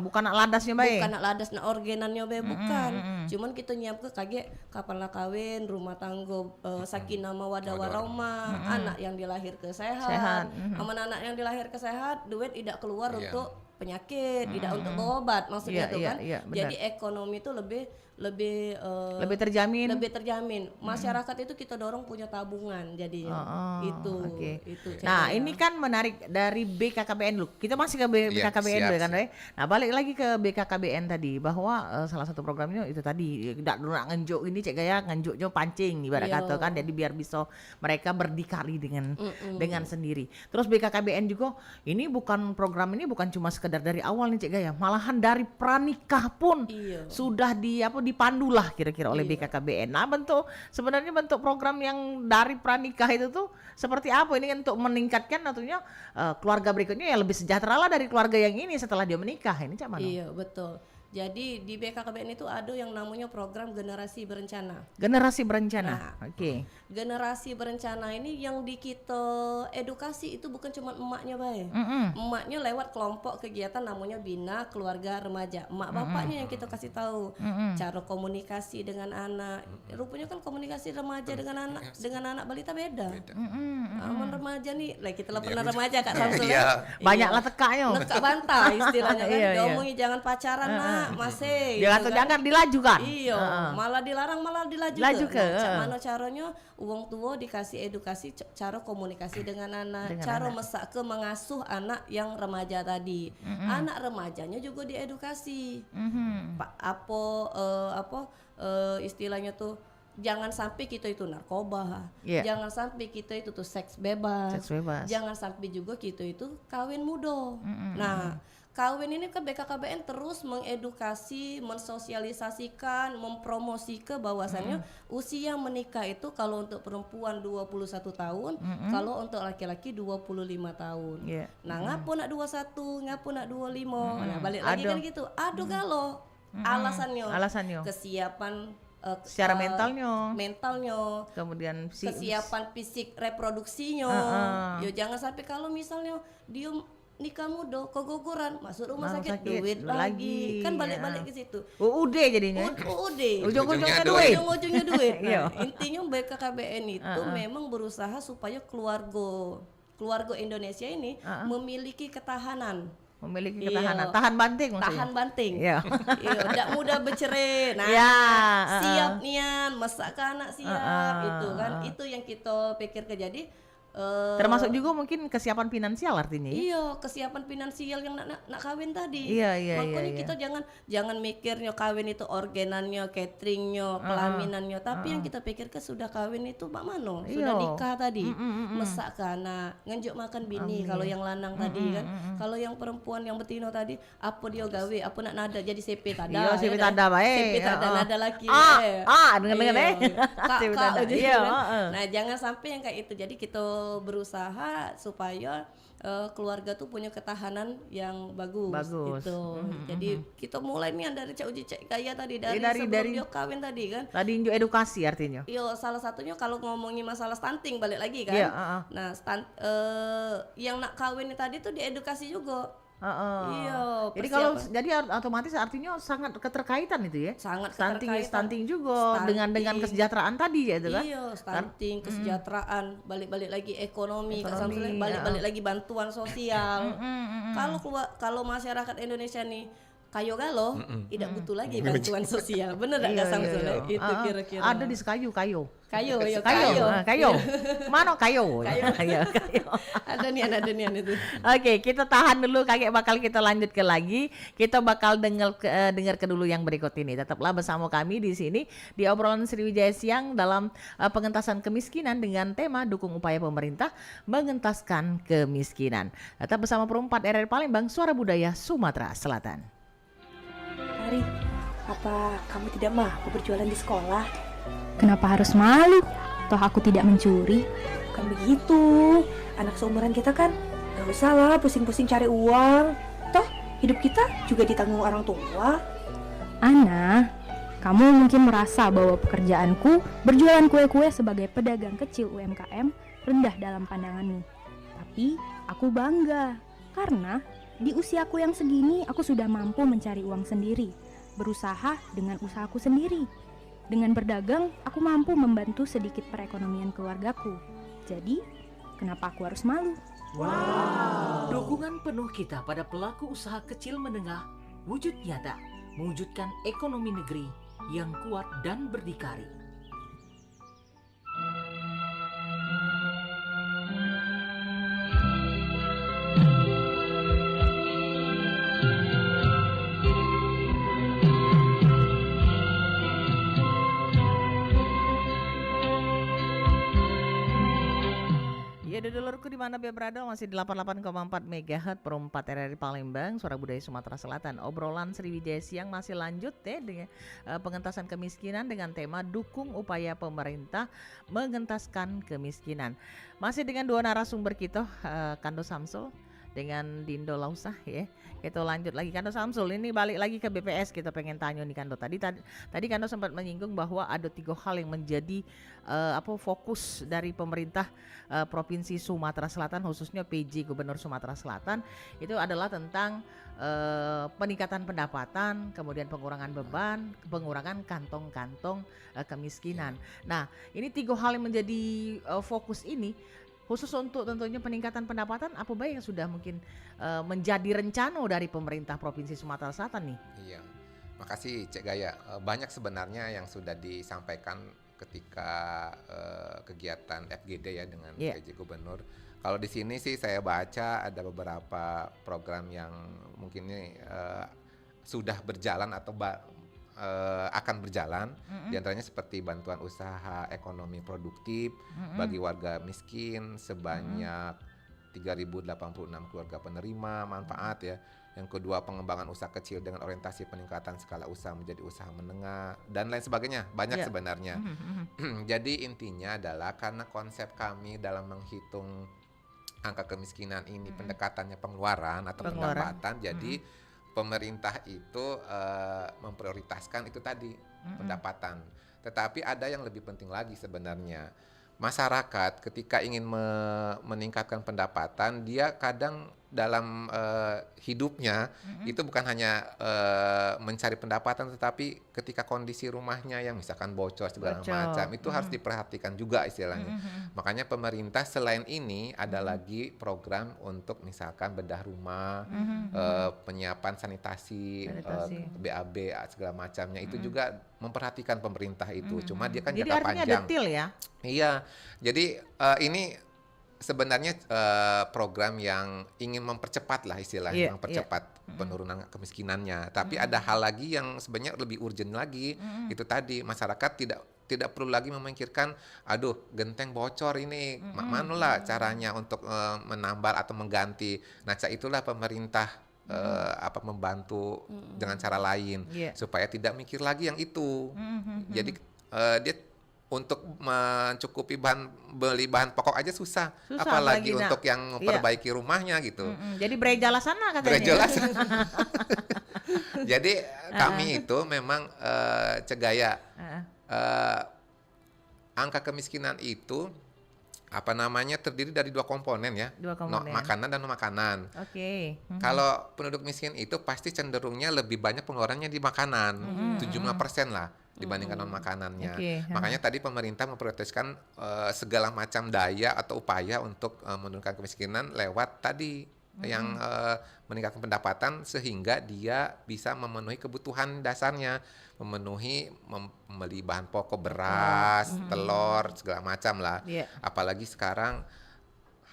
bukan nak ladasnya baik, bukan nak ladas nak organannya baik, bukan, cuman kita nyiap ke kaget kapan lah kawin, rumah tangga sakinah mawaddah warahmah, anak yang dilahir ke sehat, anak yang dilahir ke sehat, duit tidak keluar untuk penyakit, tidak untuk berobat, maksudnya itu kan. Jadi ekonomi itu lebih terjamin. Masyarakat itu kita dorong punya tabungan jadinya. Itu. Nah, ini kan menarik dari BKKBN lu. Kita masih ke BKKBN dulu kan, Re. Nah, balik lagi ke BKKBN tadi bahwa salah satu programnya itu tadi ndak nak ngenjuk ini Cek Gaya ngenjuknya pancing ibarat kata kan, jadi biar bisa mereka berdikari dengan sendiri. Terus BKKBN juga ini program ini bukan cuma sekedar dari awal nih Cek Gaya, malahan dari pranikah pun sudah dipandulah kira-kira oleh BKKBN. Nah, sebenarnya bentuk program yang dari pranikah itu tuh seperti apa ini kan untuk meningkatkan tentunya keluarga berikutnya yang lebih sejahtera lah dari keluarga yang ini setelah dia menikah. Ini Cak Mano? Iya, betul. Jadi di BKKBN itu ada yang namanya program generasi berencana. Generasi berencana. Oke. Generasi berencana ini yang di kita edukasi itu bukan cuma emaknya baik. Emaknya lewat kelompok kegiatan namanya Bina Keluarga Remaja. Emak bapaknya yang kita kasih tahu cara komunikasi dengan anak. Rupanya kan komunikasi remaja dengan anak balita beda. Aman remaja nih, kita lah pernah remaja Kak Samsul. Banyaklah tekaknya. Nekak bantah istilahnya kan. Diomongi jangan pacaran nak. Masih jangan dilajukan. Iya, malah dilarang malah dilaju ke. Mana caranya uang tua dikasih edukasi cara komunikasi dengan anak, cara mesak ke mengasuh anak yang remaja tadi. Anak remajanya juga diedukasi. Istilahnya tuh jangan sampai kita itu narkoba, jangan sampai kita itu tuh seks bebas, jangan sampai juga kita itu kawin muda. Nah, kawin ini kan BKKBN terus mengedukasi, mensosialisasikan, mempromosi ke bahwasannya usia menikah itu kalau untuk perempuan 21 tahun, kalau untuk laki-laki 25 tahun. Nah, ngapu nak 21, ngapu nak 25. Nah, balik lagi kan gitu. Aduh galau. Alasannya. Kesiapan Secara mentalnya, kemudian kesiapan fisik reproduksinya. Ya jangan sampai kalau misalnya dia nikah muda keguguran masuk rumah sakit duit lagi kan balik ke situ. UUD jadinya. Ujung-ujungnya duit. Nah, intinya BKKBN itu memang berusaha supaya keluarga Indonesia ini memiliki ketahanan. Tahan banting maksudnya. Tahan banting. Iya. Tidak mudah bercerai. Nah, siap nian, masak ke anak siap itu kan. Itu yang kita pikir ke jadi termasuk juga mungkin kesiapan finansial artinya. Iya, kesiapan finansial yang nak kawin tadi. Makanya kita jangan mikirnya kawin itu organannya, cateringnya, pelaminannya, tapi yang kita pikirkan sudah kawin itu mak mano, sudah nikah tadi, masak ke anak, ngenjuk makan bini. Kalau yang lanang tadi kan, kalau yang perempuan yang betina tadi, apa dia gawe, apa nak nada jadi CP tada. Iya, CP tada baik. CP tada nada laki. Dengar Kak. Nah, jangan sampai yang kayak itu. Jadi kita berusaha supaya keluarga tuh punya ketahanan yang bagus. Gitu. Jadi kita mulai nih dari Cak Gaya tadi dari sebelum dia kawin tadi kan. Tadi edukasi artinya. Iya, salah satunya kalau ngomongin masalah stunting balik lagi kan. Nah, yang nak kawin tadi tuh diedukasi juga. Iya. Jadi otomatis artinya sangat keterkaitan itu ya. Sangat stunting juga dengan kesejahteraan tadi ya itu kan. Iya, stunting, kesejahteraan, balik lagi ekonomi. Balik lagi bantuan sosial. Kalau masyarakat Indonesia nih kayo galo, tidak butuh lagi bantuan sosial. Bener enggak Samsul? Itu kira-kira. Ada di kayu. Kayo. Mana kayo? Ada nian itu. Oke, kita tahan dulu, kakek bakal kita lanjut lagi. Kita bakal dengar ke dulu yang berikut ini. Tetaplah bersama kami di sini di obrolan Sriwijaya Siang dalam pengentasan kemiskinan dengan tema dukung upaya pemerintah mengentaskan kemiskinan. Tetap bersama Pro 4 RRI Palembang, Suara Budaya Sumatera Selatan. Ari, apa kamu tidak mampu berjualan di sekolah? Kenapa harus malu? Toh aku tidak mencuri. Bukan begitu. Anak seumuran kita kan gak usah lah pusing-pusing cari uang. Toh hidup kita juga ditanggung orang tua. Ana, kamu mungkin merasa bahwa pekerjaanku berjualan kue-kue sebagai pedagang kecil UMKM rendah dalam pandanganmu. Tapi aku bangga karena di usiaku yang segini aku sudah mampu mencari uang sendiri, berusaha dengan usahaku sendiri. Dengan berdagang, aku mampu membantu sedikit perekonomian keluargaku. Jadi, kenapa aku harus malu? Wow. Dukungan penuh kita pada pelaku usaha kecil menengah wujud nyata, mewujudkan ekonomi negeri yang kuat dan berdikari. Ya, dulurku di mana berada, masih di 88,4 MHz Pro 4 RRI Palembang, Suara Budaya Sumatera Selatan. Obrolan Sriwijaya Siang masih lanjut dengan pengentasan kemiskinan dengan tema dukung upaya pemerintah mengentaskan kemiskinan. Masih dengan dua narasumber kita, Kando Samsul dengan Dindo Lausah ya. Kita lanjut lagi Kando Samsul, ini balik lagi ke BPS, kita pengen tanya nih Kando. Tadi Kando sempat menyinggung bahwa ada 3 hal yang menjadi fokus dari pemerintah Provinsi Sumatera Selatan, khususnya PJ Gubernur Sumatera Selatan, itu adalah tentang peningkatan pendapatan, kemudian pengurangan beban, pengurangan kantong-kantong kemiskinan. Nah, ini 3 hal yang menjadi fokus ini. Khusus untuk tentunya peningkatan pendapatan, apa baik yang sudah mungkin menjadi rencana dari pemerintah Provinsi Sumatera Selatan nih? Iya, makasih Cek Gaya. Banyak sebenarnya yang sudah disampaikan ketika kegiatan FGD ya dengan PJ Gubernur. Kalau di sini sih saya baca ada beberapa program yang mungkin ini sudah berjalan atau akan berjalan, diantaranya seperti bantuan usaha ekonomi produktif bagi warga miskin sebanyak 3.086 keluarga penerima manfaat ya. Yang kedua, pengembangan usaha kecil dengan orientasi peningkatan skala usaha menjadi usaha menengah dan lain sebagainya, banyak sebenarnya. Jadi intinya adalah karena konsep kami dalam menghitung angka kemiskinan ini pendekatannya pengeluaran atau pendapatan, jadi pemerintah itu memprioritaskan itu tadi pendapatan. Tetapi ada yang lebih penting lagi sebenarnya. Masyarakat ketika ingin meningkatkan pendapatan, dia kadang dalam hidupnya itu bukan hanya mencari pendapatan, tetapi ketika kondisi rumahnya yang misalkan bocor segala macam itu harus diperhatikan juga istilahnya. Makanya pemerintah selain ini ada lagi program untuk misalkan bedah rumah, penyiapan sanitasi, BAB segala macamnya itu juga memperhatikan pemerintah itu. Cuma dia kan Jadi jangka artinya panjang. detail ya. Iya, jadi ini sebenarnya program yang ingin mempercepat lah istilahnya, mempercepat penurunan kemiskinannya. Tapi ada hal lagi yang sebenarnya lebih urgent lagi, itu tadi masyarakat tidak perlu lagi memikirkan, aduh genteng bocor ini, manalah caranya untuk menambal atau mengganti. Nah, itulah pemerintah membantu dengan cara lain supaya tidak mikir lagi yang itu. Jadi dia untuk mencukupi beli bahan pokok aja susah apalagi untuk yang memperbaiki rumahnya gitu. Jadi brejalah sana katanya. Brejalah sana. Jadi kami itu memang cegaya angka kemiskinan itu terdiri dari 2 komponen ya. Makanan dan non makanan. Oke. Kalau penduduk miskin itu pasti cenderungnya lebih banyak pengeluarannya di makanan, 75% lah dibandingkan non makanannya. Makanya tadi pemerintah memprioritaskan segala macam daya atau upaya untuk menurunkan kemiskinan lewat tadi yang meningkatkan pendapatan sehingga dia bisa memenuhi kebutuhan dasarnya, membeli bahan pokok, beras, telur, segala macam lah. Apalagi sekarang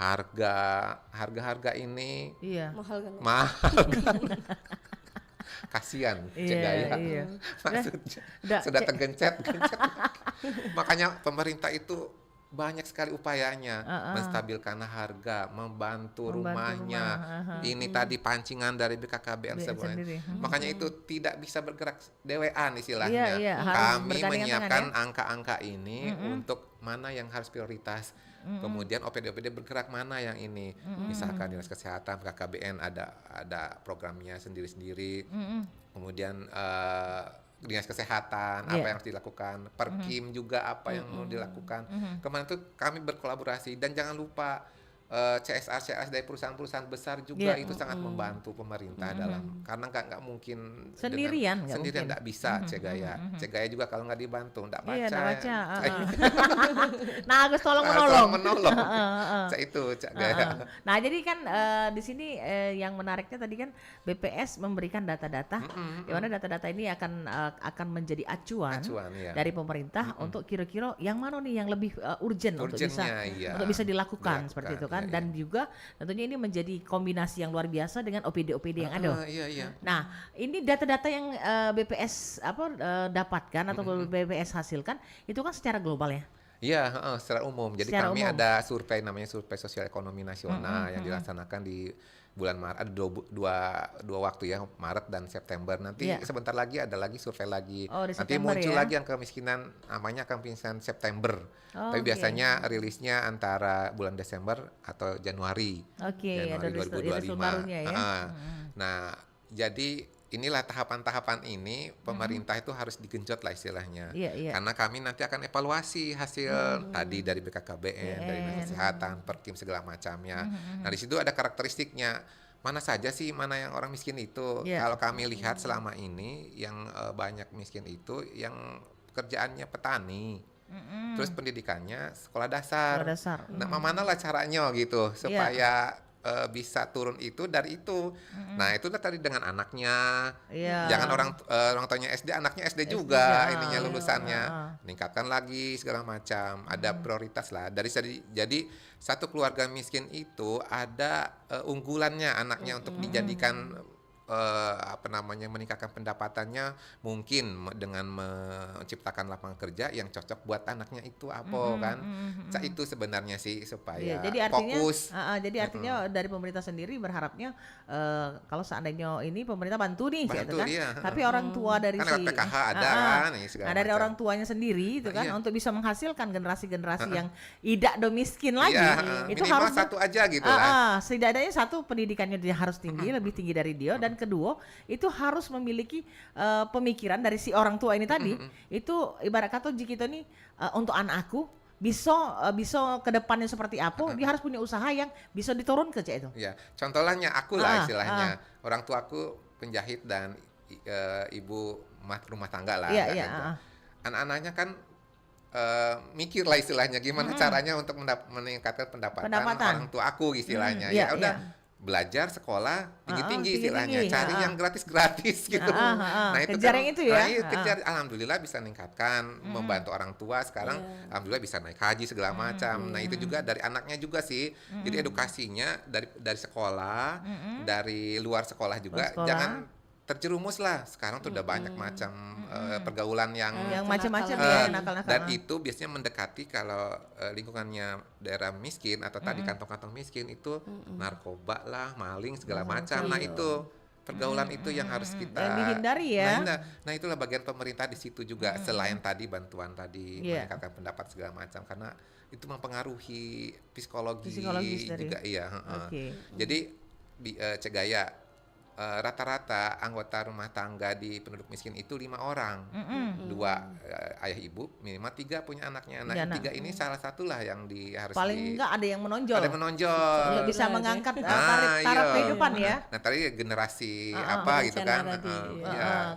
harga ini mahal kan. Kasihan cegaya. Maksudnya sudah tergencet. Makanya pemerintah itu banyak sekali upayanya menstabilkan harga, membantu rumahnya. Ini tadi pancingan dari BKKBN sebenarnya. Makanya itu tidak bisa bergerak dewean istilahnya. Kami menyiapkan angka-angka ini untuk mana yang harus prioritas. Kemudian OPD bergerak mana yang ini. Misalkan Dinas Kesehatan, BKKBN ada programnya sendiri-sendiri. Kemudian Dinas Kesehatan apa yang harus dilakukan, Perkim juga apa yang mau dilakukan. Kemarin itu kami berkolaborasi dan jangan lupa CSR dari perusahaan-perusahaan besar juga itu sangat membantu pemerintah dalam karena nggak mungkin sendirian nggak bisa Cegaya juga kalau nggak dibantu nggak baca. Iya, nggak baca. Nah, Agus tolong menolong. Itu Cegaya. Nah, jadi kan di sini yang menariknya tadi kan BPS memberikan data-data, di mana data-data ini akan menjadi acuan dari pemerintah untuk kira-kira yang mana nih yang lebih urgent untuk bisa dilakukan seperti itu kan. Dan juga tentunya ini menjadi kombinasi yang luar biasa dengan OPD yang ada. Nah, ini data-data yang BPS dapatkan atau BPS hasilkan itu kan secara global ya. Iya, secara umum. Jadi kami ada survei namanya survei sosial ekonomi nasional yang dilaksanakan di bulan Maret. Ada dua waktu ya, Maret dan September. Nanti sebentar lagi ada lagi survei lagi. Nanti muncul lagi yang kemiskinan, namanya kemiskinan September. Tapi biasanya rilisnya antara bulan Desember atau Januari. Januari 2025. Nah, jadi inilah tahapan-tahapan ini pemerintah itu harus digenjot lah istilahnya. Karena kami nanti akan evaluasi hasil tadi dari BKKBN, dari Dinas Kesehatan, Perkim segala macamnya. Nah, di situ ada karakteristiknya. Mana saja sih mana yang orang miskin itu. Kalau kami lihat selama ini yang banyak miskin itu yang kerjaannya petani. Terus pendidikannya sekolah dasar. Nah, manalah caranya gitu supaya bisa turun itu dari itu. Nah, itu tadi dengan anaknya. Jangan orang tuanya SD, anaknya SD juga ininya lulusannya. Meningkatkan lagi segala macam. Ada prioritas lah. Jadi satu keluarga miskin itu ada unggulannya anaknya untuk dijadikan meningkatkan pendapatannya mungkin dengan menciptakan lapangan kerja yang cocok buat anaknya itu itu sebenarnya sih supaya jadi artinya, fokus. Jadi artinya dari pemerintah sendiri berharapnya kalau seandainya ini pemerintah bantu nih, gitu kan. Tapi orang tua dari kan PKH ada kan, dari macam. Orang tuanya sendiri itu kan untuk bisa menghasilkan generasi-generasi yang tidak miskin lagi. Itu minimal harus satu aja gitu lah. Setidaknya satu pendidikannya dia harus tinggi, lebih tinggi dari dia dan kedua itu harus memiliki pemikiran dari si orang tua ini tadi. Itu ibarat kata jika itu nih untuk anak aku bisa ke depannya seperti apa, dia harus punya usaha yang bisa diturun ke itu. Ya, contohnya aku lah istilahnya. Orang tua aku penjahit dan ibu rumah tangga lah. Anak-anaknya kan mikir lah istilahnya gimana caranya untuk meningkatkan pendapatan orang tua aku istilahnya. Ya udah belajar sekolah tinggi-tinggi istilahnya, cari yang gratis-gratis gitu. Nah itu kejar kan, yang itu ya. Kejar, alhamdulillah bisa meningkatkan, membantu orang tua sekarang, alhamdulillah bisa naik haji segala macam. Nah itu juga dari anaknya juga sih. Jadi edukasinya dari sekolah, dari luar sekolah juga, jangan terjerumus lah. Sekarang tuh udah banyak macam pergaulan yang macam-macam ya, nakal-nakal. Dan itu biasanya mendekati kalau lingkungannya daerah miskin atau tadi kantong-kantong miskin itu narkoba lah, maling segala macam. Nah itu pergaulan itu yang harus kita yang dihindari ya. Nah itulah bagian pemerintah di situ juga, selain tadi bantuan tadi meningkatkan pendapat segala macam, karena itu mempengaruhi psikologis juga. Jadi Cek Gaya, rata-rata anggota rumah tangga di penduduk miskin itu 5 orang, 2 ayah ibu, minimal 3 punya anaknya. Nah, 3 ini salah satulah yang harus paling enggak ada yang menonjol. Ada yang menonjol. Bisa mengangkat taraf kehidupan ya. Nah, tadi generasi apa gitu kan?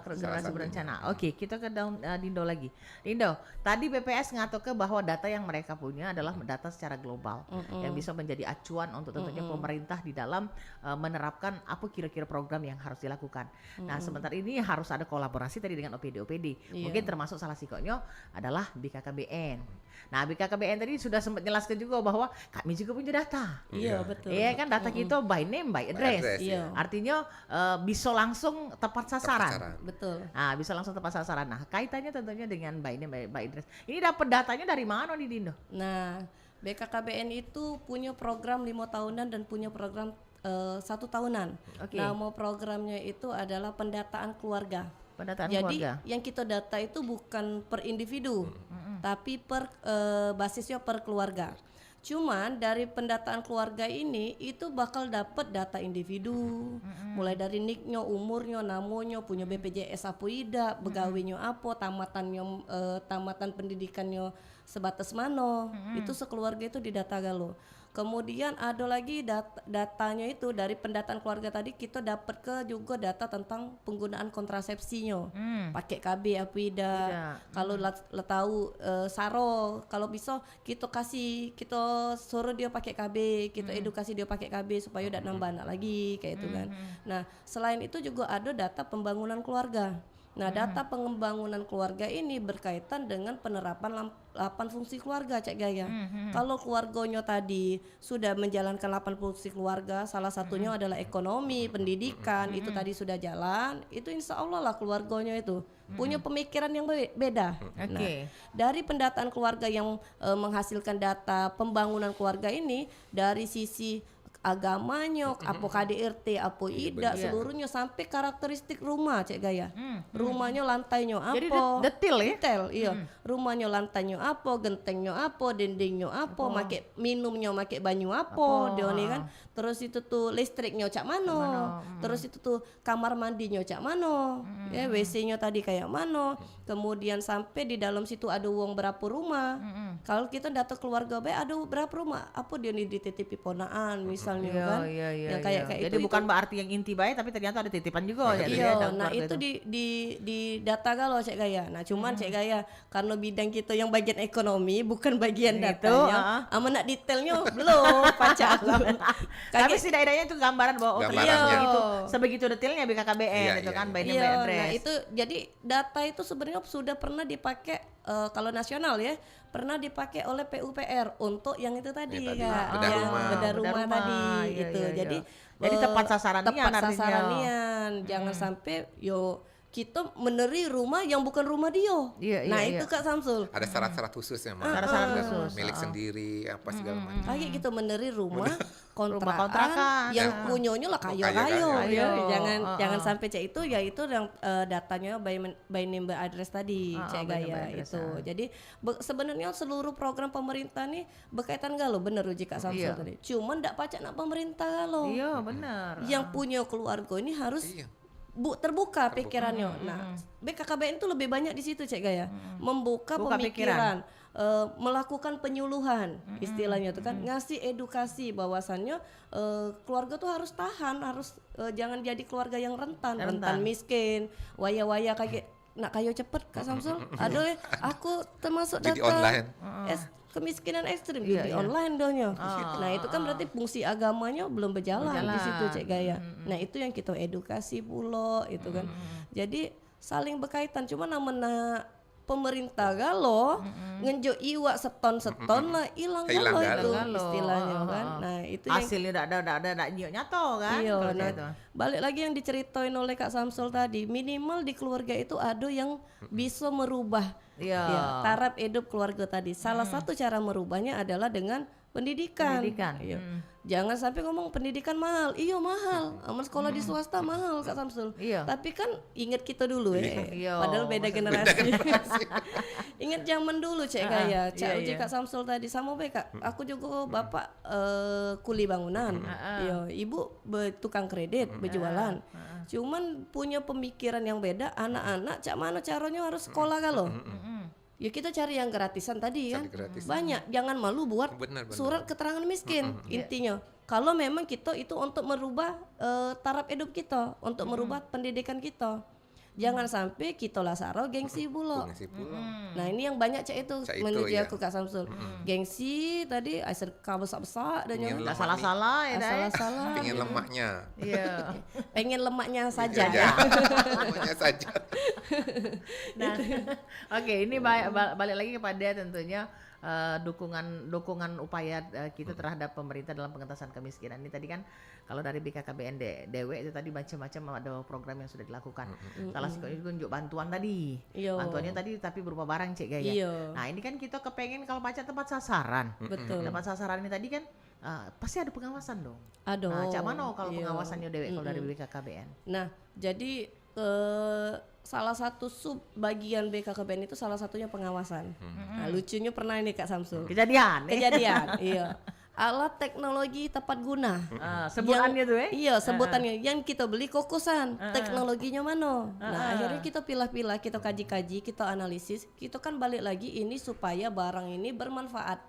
Generasi berencana. Oke, kita ke Dindo lagi. Dindo, tadi BPS ngatur ke bahwa data yang mereka punya adalah data secara global yang bisa menjadi acuan untuk tentunya pemerintah di dalam menerapkan apa kira-kira program yang harus dilakukan. Nah, sementara ini harus ada kolaborasi tadi dengan OPD. Mungkin termasuk salah satunya adalah BKKBN. Nah, BKKBN tadi sudah sempat jelaskan juga bahwa kami juga punya data. Iya, betul. Iya kan, data kita by name, by address. Artinya bisa langsung tepat sasaran. Betul. Nah, bisa langsung tepat sasaran. Nah, kaitannya tentunya dengan by name, by address. Ini dapat datanya dari mana nih, Dindo? Nah, BKKBN itu punya program 5 tahunan dan punya program 1 tahunan. Nama programnya itu adalah pendataan keluarga. Jadi yang kita data itu bukan per individu, tapi basisnya per keluarga. Cuman dari pendataan keluarga ini itu bakal dapat data individu, mulai dari niknya, umurnya, namanya, punya BPJS apa tidak, begawinya apa, tamatan pendidikannya sebatas mana, itu sekeluarga itu didata galo. Kemudian ada lagi datanya itu dari pendataan keluarga tadi kita dapat juga data tentang penggunaan kontrasepsinya, pakai KB apa tidak. Kalau tahu saro, kalau bisa kita suruh dia pakai KB, kita edukasi dia pakai KB supaya tidak nambah anak lagi kayak itu kan. Nah selain itu juga ada data pembangunan keluarga. Nah, data pengembangan keluarga ini berkaitan dengan penerapan 8 fungsi keluarga, Cek Gaya. Kalau keluarganya tadi sudah menjalankan 8 fungsi keluarga, salah satunya adalah ekonomi, pendidikan, itu tadi sudah jalan, itu insya Allah lah keluarganya itu punya pemikiran yang beda. Nah, dari pendataan keluarga yang menghasilkan data pembangunan keluarga ini, dari sisi agamanya, apa KDRT, apa IDA, seluruhnya sampai karakteristik rumah, Cek Gaya. Rumahnya lantainya apa? Jadi detail ya? Detail, iya. Rumahnya lantainya apa, gentengnya apa, dindingnya apa, make minumnya make banyu apa, dia nih kan. Terus itu tuh listriknya cak mano. Terus itu tuh kamar mandinya cak mano. Ya, WC-nya tadi kayak mano. Kemudian sampai di dalam situ ada uang berapa rumah. Kalau kita data keluarga baik ada berapa rumah? Apa dia nih dititipi ponaan misalnya kan? Yang kayak jadi itu, bukan berarti yang inti baik, tapi ternyata ada titipan juga. Iya, nah itu di data galau Cek Gaya. Nah cuman Cek Gaya karena bidang kita yang bagian ekonomi bukan bagian datanya, aman nak detailnya belum pacar. Tapi setidaknya itu gambaran bahwa Gambarannya. sebegitu detailnya BKKBN itu kan by name by address. Nah itu jadi data itu sebenarnya sudah pernah dipakai kalau nasional ya, pernah dipakai oleh PUPR untuk yang itu tadi Kak, bedah rumah tadi gitu. Jadi tepat sasarannya jangan sampai kita meneri rumah yang bukan rumah dia. Iya, Nah iya, itu iya. Kak Samsul. Ada syarat-syarat khusus ya, Mak. Syarat-syarat Ada khusus, milik sendiri apa segala macam. Kayak gitu meneri rumah kontrakan. kontrakan yang Ya. punyanya lah Oh, kayo-kayo. kayo-kayo. Ya, jangan Ah, jangan sampai cek itu ya itu yang datanya by name by address tadi cek by name by gaya address, itu. Jadi sebenarnya seluruh program pemerintah nih berkaitan galo bener uji Kak Samsul Iya. tadi. Cuman ndak pacak nak pemerintah galo. Iya benar. Yang punya keluarga ini harus Iya. terbuka pikirannya. Nah, BKKBN itu lebih banyak di situ Cek Gaya. Membuka Buka pemikiran, melakukan penyuluhan istilahnya itu kan, ngasih edukasi bahwasannya keluarga tuh harus tahan, harus jangan jadi keluarga yang rentan miskin, waya-waya kayak nak kayo cepet Kak Samsul. Aduh, aku termasuk Jadi data online. kemiskinan ekstrim Iya, jadi iya. online donya. Nah itu kan berarti fungsi agamanya belum berjalan di situ Cek Gaya. Nah itu yang kita edukasi pula itu kan. Jadi saling berkaitan. Cuma namanya pemerintah galo ngenjo iwak seton lah hilang Hilang galo galo. itu Galo. istilahnya kan. Nah itu yang Hasilnya tidak nyato kan. iya, kalau nah, kayak itu. balik lagi yang diceritain oleh Kak Samsul tadi, minimal di keluarga itu ada yang bisa merubah Iya. ya, taraf hidup keluarga tadi. Salah satu cara merubahnya adalah dengan pendidikan. Pendidikan. Iya. Jangan sampai ngomong pendidikan mahal. Iya mahal. Amal sekolah di swasta mahal Kak Samsul. Iya. Tapi kan ingat kita dulu Iya. Padahal beda generasi. Ingat zaman dulu Cek Gaya. Cak iya, uji iya. Kak Samsul tadi sama baik Kak. Aku juga bapak kuli bangunan. Iya, ibu tukang kredit, berjualan. Cuman punya pemikiran yang beda. Anak-anak cak mana caranya harus sekolah kalau? Ya kita cari yang gratisan tadi kan. Cari gratisan. Banyak. Jangan malu buat Benar. surat keterangan miskin intinya. Kalau memang kita itu untuk merubah taraf hidup kita, untuk merubah pendidikan kita. Jangan sampai kita lah saro gengsi bulo. Fungsi pula. Nah ini yang banyak cek itu Cak itu, menuju iya. aku Kak Samsul. Gengsi tadi aiser besar dan Ingin yang Nggak lemak salah-salah ya. Dai. salah-salah. Pengen lemaknya. Iya. Pengen lemaknya saja. Iya, lemaknya saja. Nah, oke ini balik lagi kepada tentunya dukungan upaya kita terhadap pemerintah dalam pengentasan kemiskinan. Ini tadi kan kalau dari BKKBN DW itu tadi macam-macam ada program yang sudah dilakukan. Salah satunya juga unjuk bantuan tadi. Iya. Bantuannya tadi tapi berupa barang Cek Gaya. Iya. Nah ini kan kita kepengen kalau baca tempat sasaran. Betul. Tempat sasaran ini tadi kan pasti ada pengawasan dong. Aduh. Nah, cak mana kalau Iya. pengawasannya DW kalau dari BKKBN? Nah, jadi salah satu sub bagian BKKBN itu salah satunya pengawasan. Nah, lucunya pernah ini Kak Samsul. Kejadian. Kejadian, iya. Alat teknologi tepat guna. Sebutannya tuh Iya, sebutannya yang kita beli kokosan. Teknologinya mana? Nah, akhirnya kita pilah-pilah, kita kaji-kaji, kita analisis. Kita kan balik lagi ini supaya barang ini bermanfaat.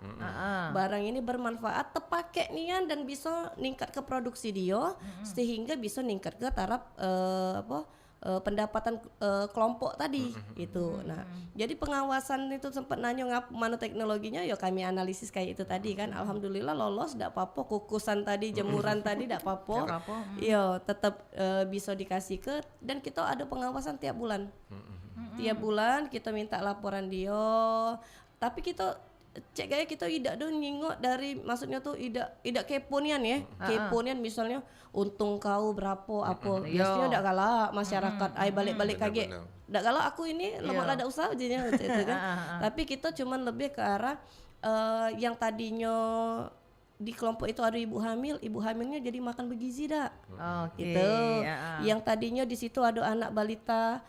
Barang ini bermanfaat, terpakai nian dan bisa ningkat ke produksi dia sehingga bisa ningkat ke taraf pendapatan kelompok tadi itu. Nah, jadi pengawasan itu sempat nanya ngap mana teknologinya, ya kami analisis kayak itu tadi kan. Alhamdulillah lolos, tidak apa-apa kukusan tadi, jemuran tadi tidak apa-apa. Iya, tetap bisa dikasih ke dan kita ada pengawasan tiap bulan. Tiap bulan kita minta laporan dia. Tapi kita Cek Gaya kita tidak dong nyingok dari maksudnya tuh tidak keponian ya. Keponian misalnya untung kau berapa apa. Biasanya ndak galak masyarakat balik-balik kaget. Ndak galak aku ini lemak lada usaha aja gitu kan. Tapi kita cuman lebih ke arah yang tadinya di kelompok itu ada ibu hamilnya jadi makan bergizi dak. Gitu. Yang tadinya di situ ada anak balita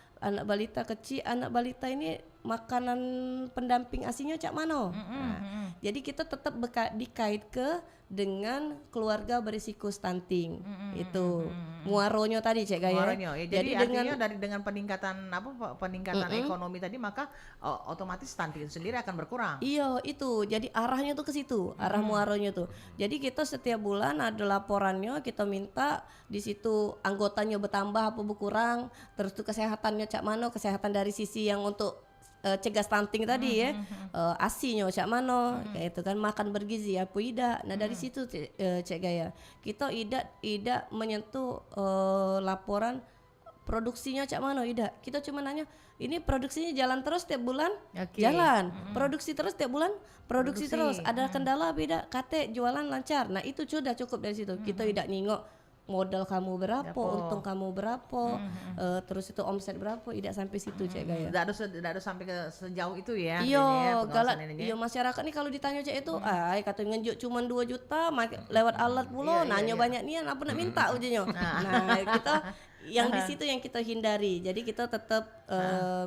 kecil, anak balita ini makanan pendamping asinya cak mano. Jadi kita tetap dikait ke dengan keluarga berisiko stunting. Itu muaronya tadi Cek Gaya. Muaronya, ya. Jadi artinya dengan peningkatan peningkatan ekonomi tadi maka otomatis stunting sendiri akan berkurang. Iya, itu. Jadi arahnya tuh ke situ, arah muaronya tuh. Jadi kita setiap bulan ada laporannya, kita minta di situ anggotanya bertambah apa berkurang, terus tuh kesehatannya cak mano, kesehatan dari sisi yang untuk cegah stunting tadi ya, asinya cak mano, kayak itu kan makan bergizi apa tidak. Nah dari situ Cek Gaya kita tidak menyentuh laporan produksinya cak mano, tidak. Kita cuma nanya ini produksinya jalan terus tiap bulan, jalan, produksi terus tiap bulan, produksi terus. Ada kendala beda, kate jualan lancar. Nah itu sudah cukup dari situ. Kita tidak nyingok modal kamu berapa, Berapa. untung kamu berapa, terus itu omset berapa, tidak sampai situ Cek Gaya. Tidak ada sampai ke sejauh itu ya. Iya, ini ya, pengawasan galak. ininya. Iya masyarakat nih kalau ditanya Cek itu, kata ngenjuk cuma 2 juta, lewat alat pula, nanya banyak nian, apa nak minta ujungnya. Nah kita yang di situ yang kita hindari. Jadi kita tetap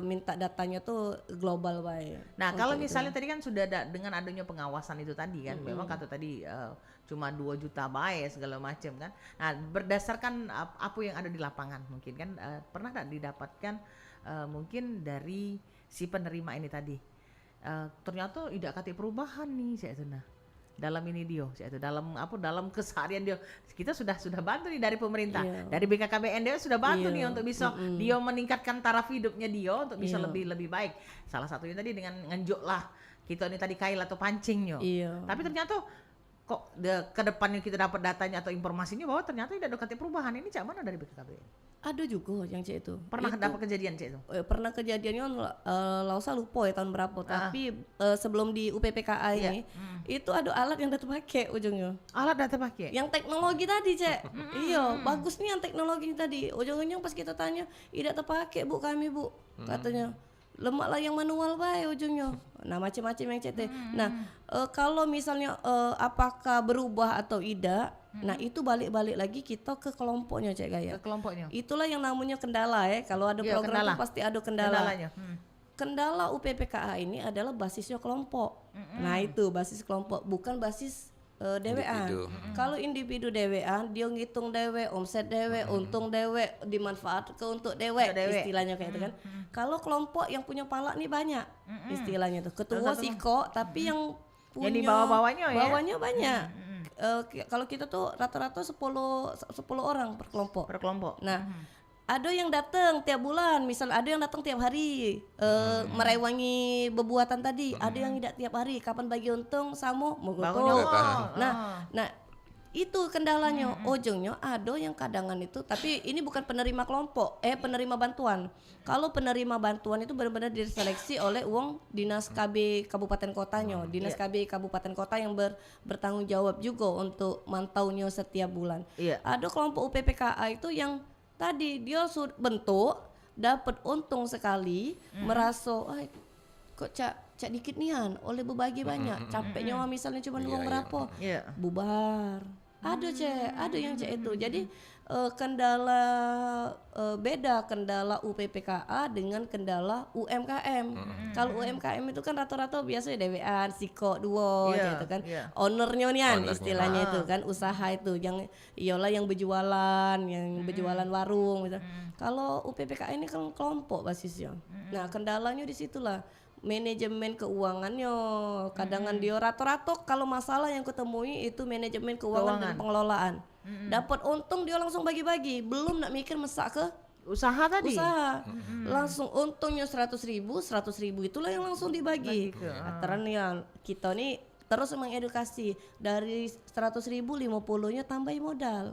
minta datanya tuh global baik. Nah kalau misalnya tadi kan sudah ada dengan adanya pengawasan itu tadi kan, memang kata tadi cuma 2 juta baik segala macam kan. Nah berdasarkan apa yang ada di lapangan mungkin kan pernah tak didapatkan mungkin dari si penerima ini tadi ternyata tidak kati perubahan nih saya itu nah dalam ini dia saya itu dalam keseharian dia kita sudah bantu nih dari pemerintah dari BKKBN dia sudah bantu nih untuk bisa dia meningkatkan taraf hidupnya dia untuk bisa lebih baik. Salah satunya tadi dengan ngenjuk lah kita ini tadi kail atau pancingnya. Tapi ternyata kok ke depannya kita dapat datanya atau informasinya bahwa ternyata tidak ada kati perubahan. Ini cak mana dari BKKBN? Ada juga yang Cek itu. Pernah dapat kejadian Cek itu? Pernah kejadiannya lausa lupa ya tahun berapa, tapi sebelum di UPPKA ini itu ada alat yang udah terpakai ujungnya. Alat udah terpakai? Yang teknologi tadi Cek. Iya, bagus nih yang teknologi tadi. Ujung-ujungnya pas kita tanya, tidak terpakai Bu kami Bu. Katanya lemak lah yang manual baik ujungnya. Nah macam-macam yang Cek. Nah kalau misalnya apakah berubah atau tidak, nah itu balik-balik lagi kita ke kelompoknya Cek Gaya. Ke kelompoknya. Itulah yang namanya kendala ya. Kalau ada program itu pasti ada kendala. Kendalanya. Kendala UPPKA ini adalah basisnya kelompok. Nah itu basis kelompok, bukan basis DWA. Kalau individu DWA dia ngitung dewe, omset dewe, untung dewe, dimanfaat ke untuk dewe, istilahnya kayak itu kan. Kalau kelompok yang punya pala nih banyak, istilahnya tuh ketua siko, tapi yang punya yang di bawahnya banyak. Kalau kita tuh rata-rata 10 orang per kelompok. Nah, ada yang datang tiap bulan, misal ada yang datang tiap hari merewangi bebuatan tadi, ada yang tidak tiap hari. Kapan bagi untung sama mogoto. Nah itu kendalanya. Ujungnya ada yang kadangan itu, tapi ini bukan penerima kelompok, penerima bantuan. Kalau penerima bantuan itu benar-benar diseleksi oleh uang dinas KB kabupaten kotanya, dinas KB kabupaten kota yang bertanggung jawab juga untuk mantaunya setiap bulan. Ada kelompok UPPKA itu yang tadi dia bentuk dapat untung sekali, merasa kok cak dikit nian oleh berbagi banyak, capeknya misalnya cuma uang berapa, bubar. Ada yang Cek itu. Jadi kendala beda kendala UPPKA dengan kendala UMKM. Kalau UMKM itu kan rata-rata biasanya DWA, siko duo gitu kan. Ownernya nian istilahnya itu kan, usaha itu yang iyalah yang berjualan, berjualan warung gitu. Kalau UPPKA ini kan kelompok basisnya. Nah, kendalanya di situlah manajemen keuangannya. Kadangan dia rata-rata kalau masalah yang kutemui itu manajemen keuangan dan pengelolaan. Dapat untung dia langsung bagi-bagi, belum nak mikir mesak ke usaha tadi. Langsung untungnya 100.000 itulah yang langsung dibagi. Aturan yang kita nih terus mengedukasi dari 100.000 50-nya tambahin modal.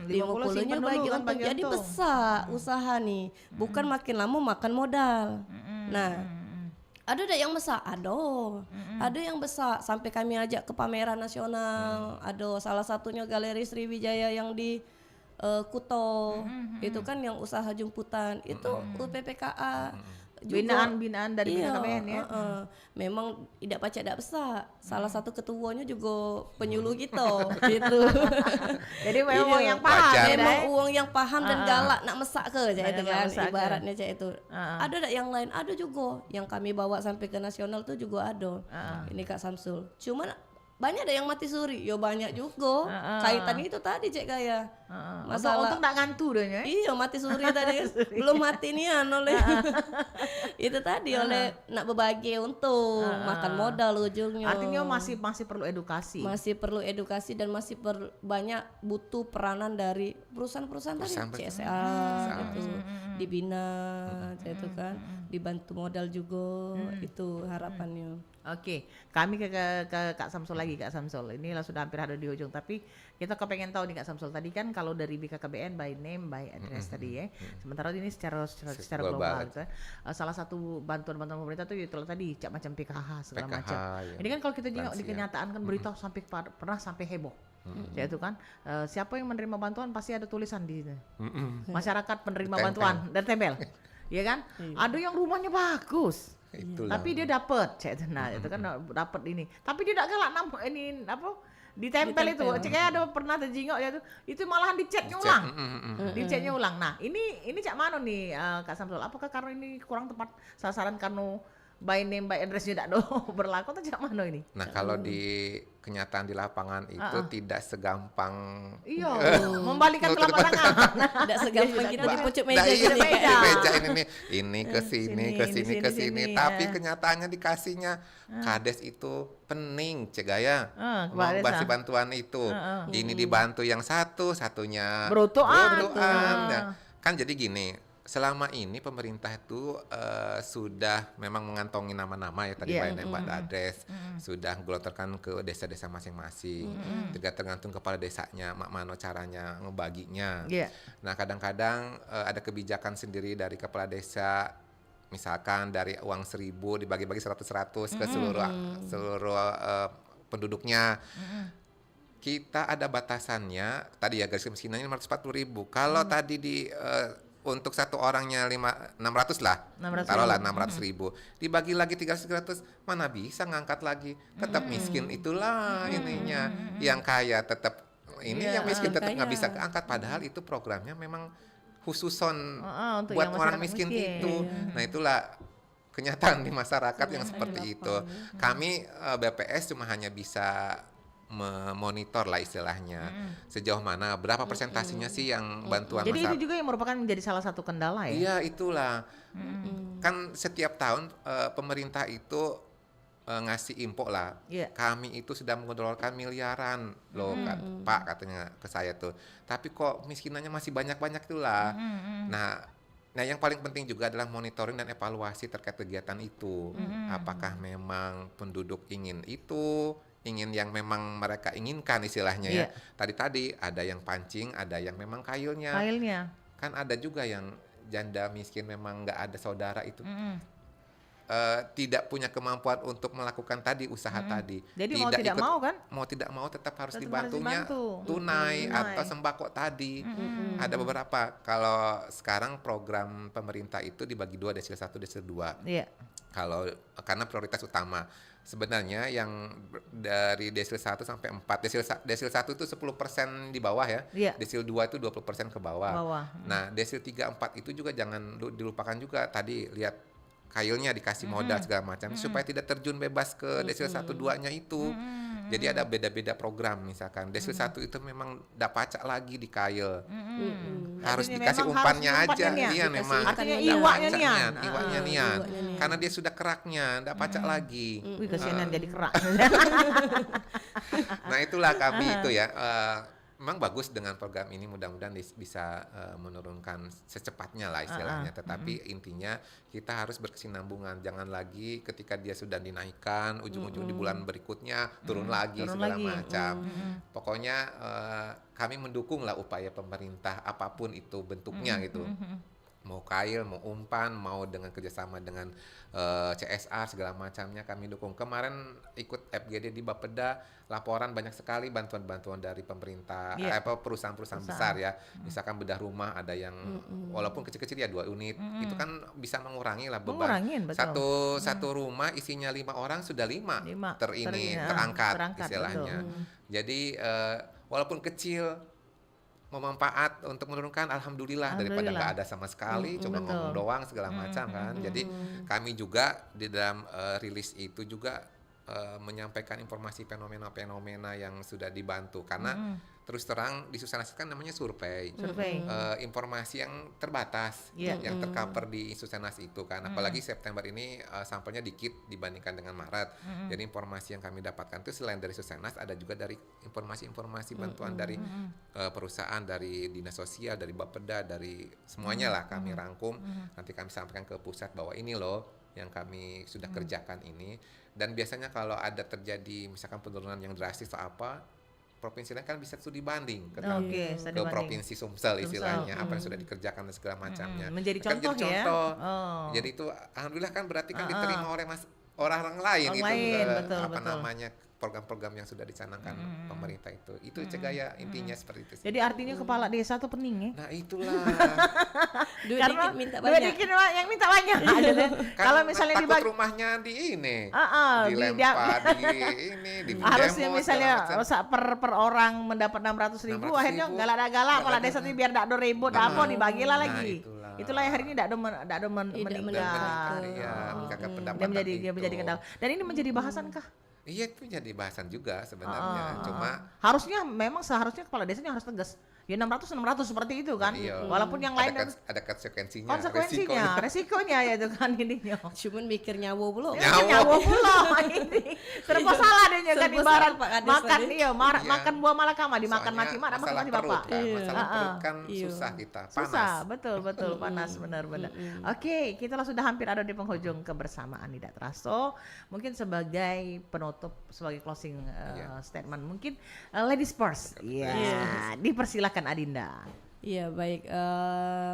50-nya bagi untung. Jadi besar usaha nih. Bukan makin lama makan modal. Nah, ada yang besar, ada yang besar sampai kami ajak ke pameran nasional. Ada salah satunya Galeri Sriwijaya yang di Kuto, itu kan yang usaha jemputan, itu UPPKA. Binaan dari BKKBN ya. Memang tidak pacak tidak besar. Salah satu ketuanya juga penyuluh gitu. Gitu. Jadi memang uang yang paham. Memang uang yang paham dan galak nak mesak ke itu kan. Ibaratnya itu. Ada tak yang lain? Ada juga. Yang kami bawa sampai ke nasional tuh juga ada. Ini Kak Samsul. Cuman banyak ada yang mati suri, yo banyak juga. Kaitan itu tadi Cek Gaya. Masalah untung tak ngantu deh ya. Iya mati suri tadi belum mati nian oleh itu tadi oleh nak berbagi untung, makan modal ujungnya. Artinya masih perlu edukasi. Masih perlu edukasi dan masih banyak butuh peranan dari perusahaan-perusahaan tadi, CSA gitu, dibina itu kan, dibantu modal juga, itu harapannya. Oke, kami ke Kak Samsul lagi, Kak Samsul. Inilah sudah hampir ada di ujung, tapi kita kepengen tahu nih Kak Samsul, tadi kan kalau dari BKKBN by name, by address tadi ya. Sementara ini secara global gitu. Salah satu bantuan pemerintah tuh itu tadi macam PKH segala macam. Ini kan kalau kita tengok di kenyataan kan berita sampai pernah sampai heboh. Yaitu kan siapa yang menerima bantuan pasti ada tulisan di situ. Mm-mm. Masyarakat penerima Ditempel. bantuan dan tempel. Ya kan? Ada yang rumahnya bagus. Itulah. Tapi dia dapat, nah itu kan dapat ini. Tapi dia tidak galak ini apa? Ditempel itu. Cek ada pernah terjingok ya itu malahan dicetnya ulang. Dicetnya ulang. Nah, ini cak mana nih Kak Samsul? Apakah karena ini kurang tepat sasaran karena by name by address-nya tidak berlaku atau cak mana ini? Nah, kalau di kenyataan di lapangan itu tidak segampang Iya, membalikan telapak tangan. Tidak segampang kita di pucuk Nah, meja iya, gini. di meja ini nih, ini ke sini, ke sini, ke sini. sini, Tapi ya. kenyataannya dikasihnya kades itu pening, Cegaya. Mau kepala kasih desa. bantuan itu. Ini dibantu yang satu, satunya Berutuan. Nah, kan jadi gini. Selama ini pemerintah itu sudah memang mengantongi nama-nama ya tadi Iya. by name by address, sudah gelontorkan ke desa-desa masing-masing. Juga tergantung kepala desanya, mak mano caranya ngebaginya. Iya. Nah kadang-kadang ada kebijakan sendiri dari kepala desa, misalkan dari uang 1.000 dibagi-bagi 100-100 ke seluruh penduduknya. Kita ada batasannya tadi ya, garis kemiskinannya 540.000. Kalau tadi di untuk satu orangnya 600 lah, 600.000. taruhlah 600.000, dibagi lagi 300, mana bisa ngangkat lagi, tetap miskin itulah ininya, yang kaya tetap ini, Iya, yang miskin tetap nggak kaya. bisa keangkat, padahal itu programnya memang khususon untuk buat yang orang masyarakat miskin miskin. itu. Nah itulah kenyataan di masyarakat yang seperti itu. Kami BPS cuma hanya bisa memonitor lah istilahnya, sejauh mana berapa persentasinya sih yang bantuan Jadi itu masyarakat. juga yang merupakan menjadi salah satu kendala ya. Iya itulah. Kan setiap tahun pemerintah itu ngasih info lah. Iya. Kami itu sudah mengeluarkan miliaran loh Pak katanya ke saya tuh. Tapi kok miskinannya masih banyak-banyak itulah. Nah yang paling penting juga adalah monitoring dan evaluasi terkait kegiatan itu. Apakah memang penduduk ingin itu, ingin yang memang mereka inginkan istilahnya ya. Tadi ada yang pancing, ada yang memang kailnya. Kan ada juga yang janda miskin memang nggak ada saudara itu. Tidak punya kemampuan untuk melakukan tadi usaha tadi. Jadi mau tidak mau kan? Mau tidak mau tetap harus Tetap dibantunya harus dibantu. tunai atau sembako tadi. Ada beberapa. Kalau sekarang program pemerintah itu dibagi dua, desil 1, desil 2. Iya. Karena prioritas utama sebenarnya yang dari desil 1 sampai 4, desil 1 itu 10% di bawah ya. Iya. Desil 2 itu 20% ke bawah. Nah, desil 3 4 itu juga jangan dilupakan juga, tadi lihat kailnya dikasih modal segala macam supaya tidak terjun bebas ke desil 1 2-nya itu. Jadi ada beda-beda program, misalkan desil 1 itu memang enggak pacak lagi di kail. Harus Artinya dikasih memang umpannya harus aja. umpannya, Iya memang. Artinya Nggak iwaknya pacaknya, nian. iwaknya nian. Karena dia sudah keraknya, enggak pacak lagi. Wih kesianan jadi kerak. Nah itulah kami itu ya. Memang bagus dengan program ini, mudah-mudahan bisa menurunkan secepatnya lah istilahnya. Tetapi intinya kita harus berkesinambungan. Jangan lagi ketika dia sudah dinaikkan, ujung-ujung di bulan berikutnya turun lagi segala macam. Pokoknya kami mendukung lah upaya pemerintah apapun itu bentuknya gitu. Mau kail, mau umpan, mau dengan kerjasama dengan CSR segala macamnya kami dukung. Kemarin ikut FGD di Bapeda, laporan banyak sekali bantuan-bantuan dari pemerintah, perusahaan-perusahaan besar ya. Misalkan bedah rumah ada yang walaupun kecil-kecil ya 2 unit, itu kan bisa mengurangi lah beban. Satu rumah isinya 5 orang sudah 5 terangkat istilahnya. Jadi walaupun kecil memanfaat untuk menurunkan, alhamdulillah daripada nggak ada sama sekali, cuma ngomong doang segala macam kan. Jadi kami juga di dalam rilis itu juga menyampaikan informasi fenomena-fenomena yang sudah dibantu, karena terus terang di Susanas kan namanya survei. Informasi yang terbatas yang tercover di Susanas itu kan, apalagi September ini sampelnya dikit dibandingkan dengan Maret. Jadi informasi yang kami dapatkan itu selain dari Susanas ada juga dari informasi-informasi bantuan dari perusahaan, dari dinas sosial, dari Bapeda, dari semuanya lah kami rangkum. Nanti kami sampaikan ke pusat bahwa ini loh yang kami sudah kerjakan ini. Dan biasanya kalau ada terjadi misalkan penurunan yang drastis atau apa, provinsi lain kan bisa studi banding ke provinsi Sumsel istilahnya, apa yang sudah dikerjakan dan segala macamnya. Menjadi kan contoh jadi ya. Jadi itu alhamdulillah kan berarti kan diterima oleh orang lain itu betul. namanya program-program yang sudah dicanangkan pemerintah itu cegaya intinya seperti itu sih. Jadi artinya kepala desa tuh pening ya? Nah itulah Duit Karena dikit minta duit banyak. dikit yang minta banyak. Gitu. kan Kalau misalnya takut dibagi rumahnya di ini dilempar, dilempar di ini di harusnya demo, misalnya segala macam. per orang mendapat 600.000, 600.000, akhirnya galak-galak kepala desa tuh biar dak do ribut apa dibagilah Nah, lagi. itulah. Itulah yang hari ini dak do Tidak meninggal. Iya, meningkatkan Dia pendapatan menjadi itu. kendala. Dan ini menjadi bahasan kah? Iya itu jadi bahasan juga sebenarnya. Cuma Harusnya memang seharusnya kepala desanya harus tegas. Ya 600 seperti itu kan. iya, Walaupun yang lain ada konsekuensinya, konsekuensinya, resikonya ya itu kan ininya. Cuman mikir nyawa belum. Nyawa pula ini. Serba salah deh kan Serba ibarat salah, Pak Kades makan tadi. iya, Iya. makan buah malakama dimakan Soalnya mati mak makan masalah mati perut bapak. kan, masalah perut kan Iya. susah kita, panas. Susah, betul panas benar-benar. Oke, kita sudah hampir ada di penghujung kebersamaan tidak terasa. Mungkin sebagai penutup, sebagai closing statement, mungkin ladies first. Iya, dipersilakan Adinda. Iya baik,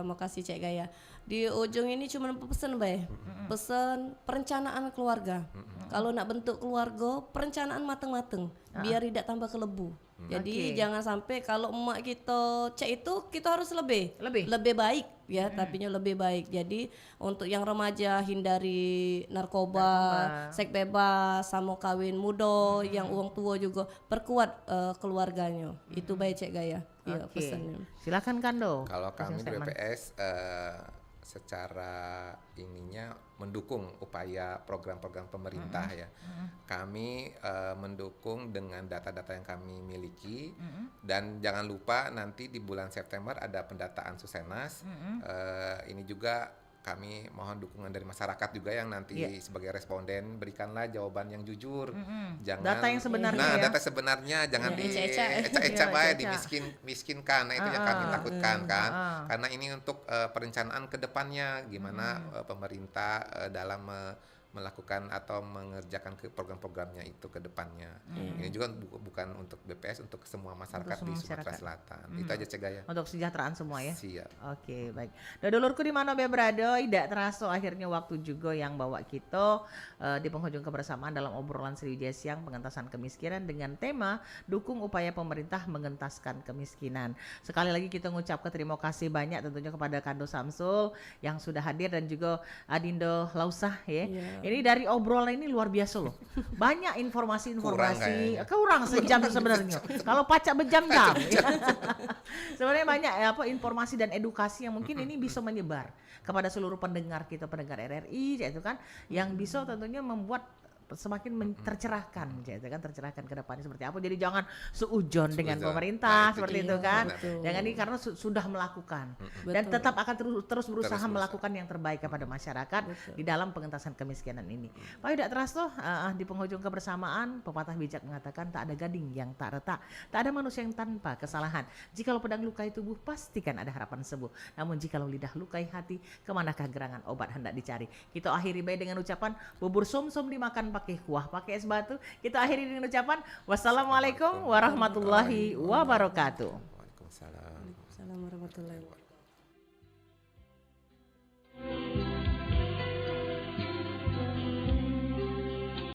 makasih Cek Gaya. Di ujung ini cuma pesan Bay, pesan perencanaan keluarga. Kalau nak bentuk keluarga, perencanaan mateng-mateng, biar tidak tambah kelebu. Jadi jangan sampai kalau emak kita cek itu kita harus lebih baik ya, tapinya lebih baik. Jadi untuk yang remaja hindari narkoba, seks bebas, sama kawin muda, yang uang tua juga perkuat keluarganya. Itu baik Cek Gaya. Iya pesannya. Silakan Kando. Kalau kami di statement. BPS secara ininya mendukung upaya program-program pemerintah ya. Kami mendukung dengan data-data yang kami miliki dan jangan lupa nanti di bulan September ada pendataan Susenas. Ini juga kami mohon dukungan dari masyarakat juga yang nanti sebagai responden berikanlah jawaban yang jujur. Jangan Data yang sebenarnya Nah, ya. data sebenarnya jangan Ya, di eca-eca. eca bae eca-eca. miskinkan. Nah, itu yang kami takutkan kan. Karena ini untuk perencanaan ke depannya gimana pemerintah dalam melakukan atau mengerjakan ke program-programnya itu ke depannya. Ini juga bukan untuk BPS, untuk semua masyarakat semua di Sumatera masyarakat. Selatan. Itu aja Cegaya. Untuk kesejahteraan semua ya. Siap. Oke, baik. Dodolurku di mana be berada, tidak terasa akhirnya waktu juga yang bawa kita di penghujung kebersamaan dalam obrolan Sriwijaya Siang pengentasan kemiskinan dengan tema dukung upaya pemerintah mengentaskan kemiskinan. Sekali lagi kita mengucapkan terima kasih banyak tentunya kepada Kando Samsul yang sudah hadir dan juga Adindo Lausah ya. Ini dari obrolan ini luar biasa loh. Banyak informasi-informasi. Kurang sejam sebenarnya. Kalau pacak berjam-jam. Sebenarnya banyak informasi dan edukasi yang mungkin ini bisa menyebar kepada seluruh pendengar kita, pendengar RRI, yaitu kan, yang bisa tentunya membuat semakin tercerahkan, yaitu kan, tercerahkan ke depannya seperti apa. Jadi jangan seujon dengan pemerintah seperti itu kan. Jangan ini karena sudah melakukan dan tetap akan terus berusaha melakukan yang terbaik kepada masyarakat di dalam pengentasan kemiskinan ini. Pak tidak terasa di penghujung kebersamaan, pepatah bijak mengatakan tak ada gading yang tak retak, tak ada manusia yang tanpa kesalahan. Jikalau pedang lukai tubuh, pastikan ada harapan sembuh. Namun jikalau lidah lukai hati, kemanakah gerangan obat hendak dicari. Kita akhiri baik dengan ucapan bubur sum-sum dimakan pakai kuah, pakai es batu. Kita akhiri dengan ucapan wassalamualaikum warahmatullahi wabarakatuh. Waalaikumsalam. Assalamualaikum warahmatullahi wabarakatuh.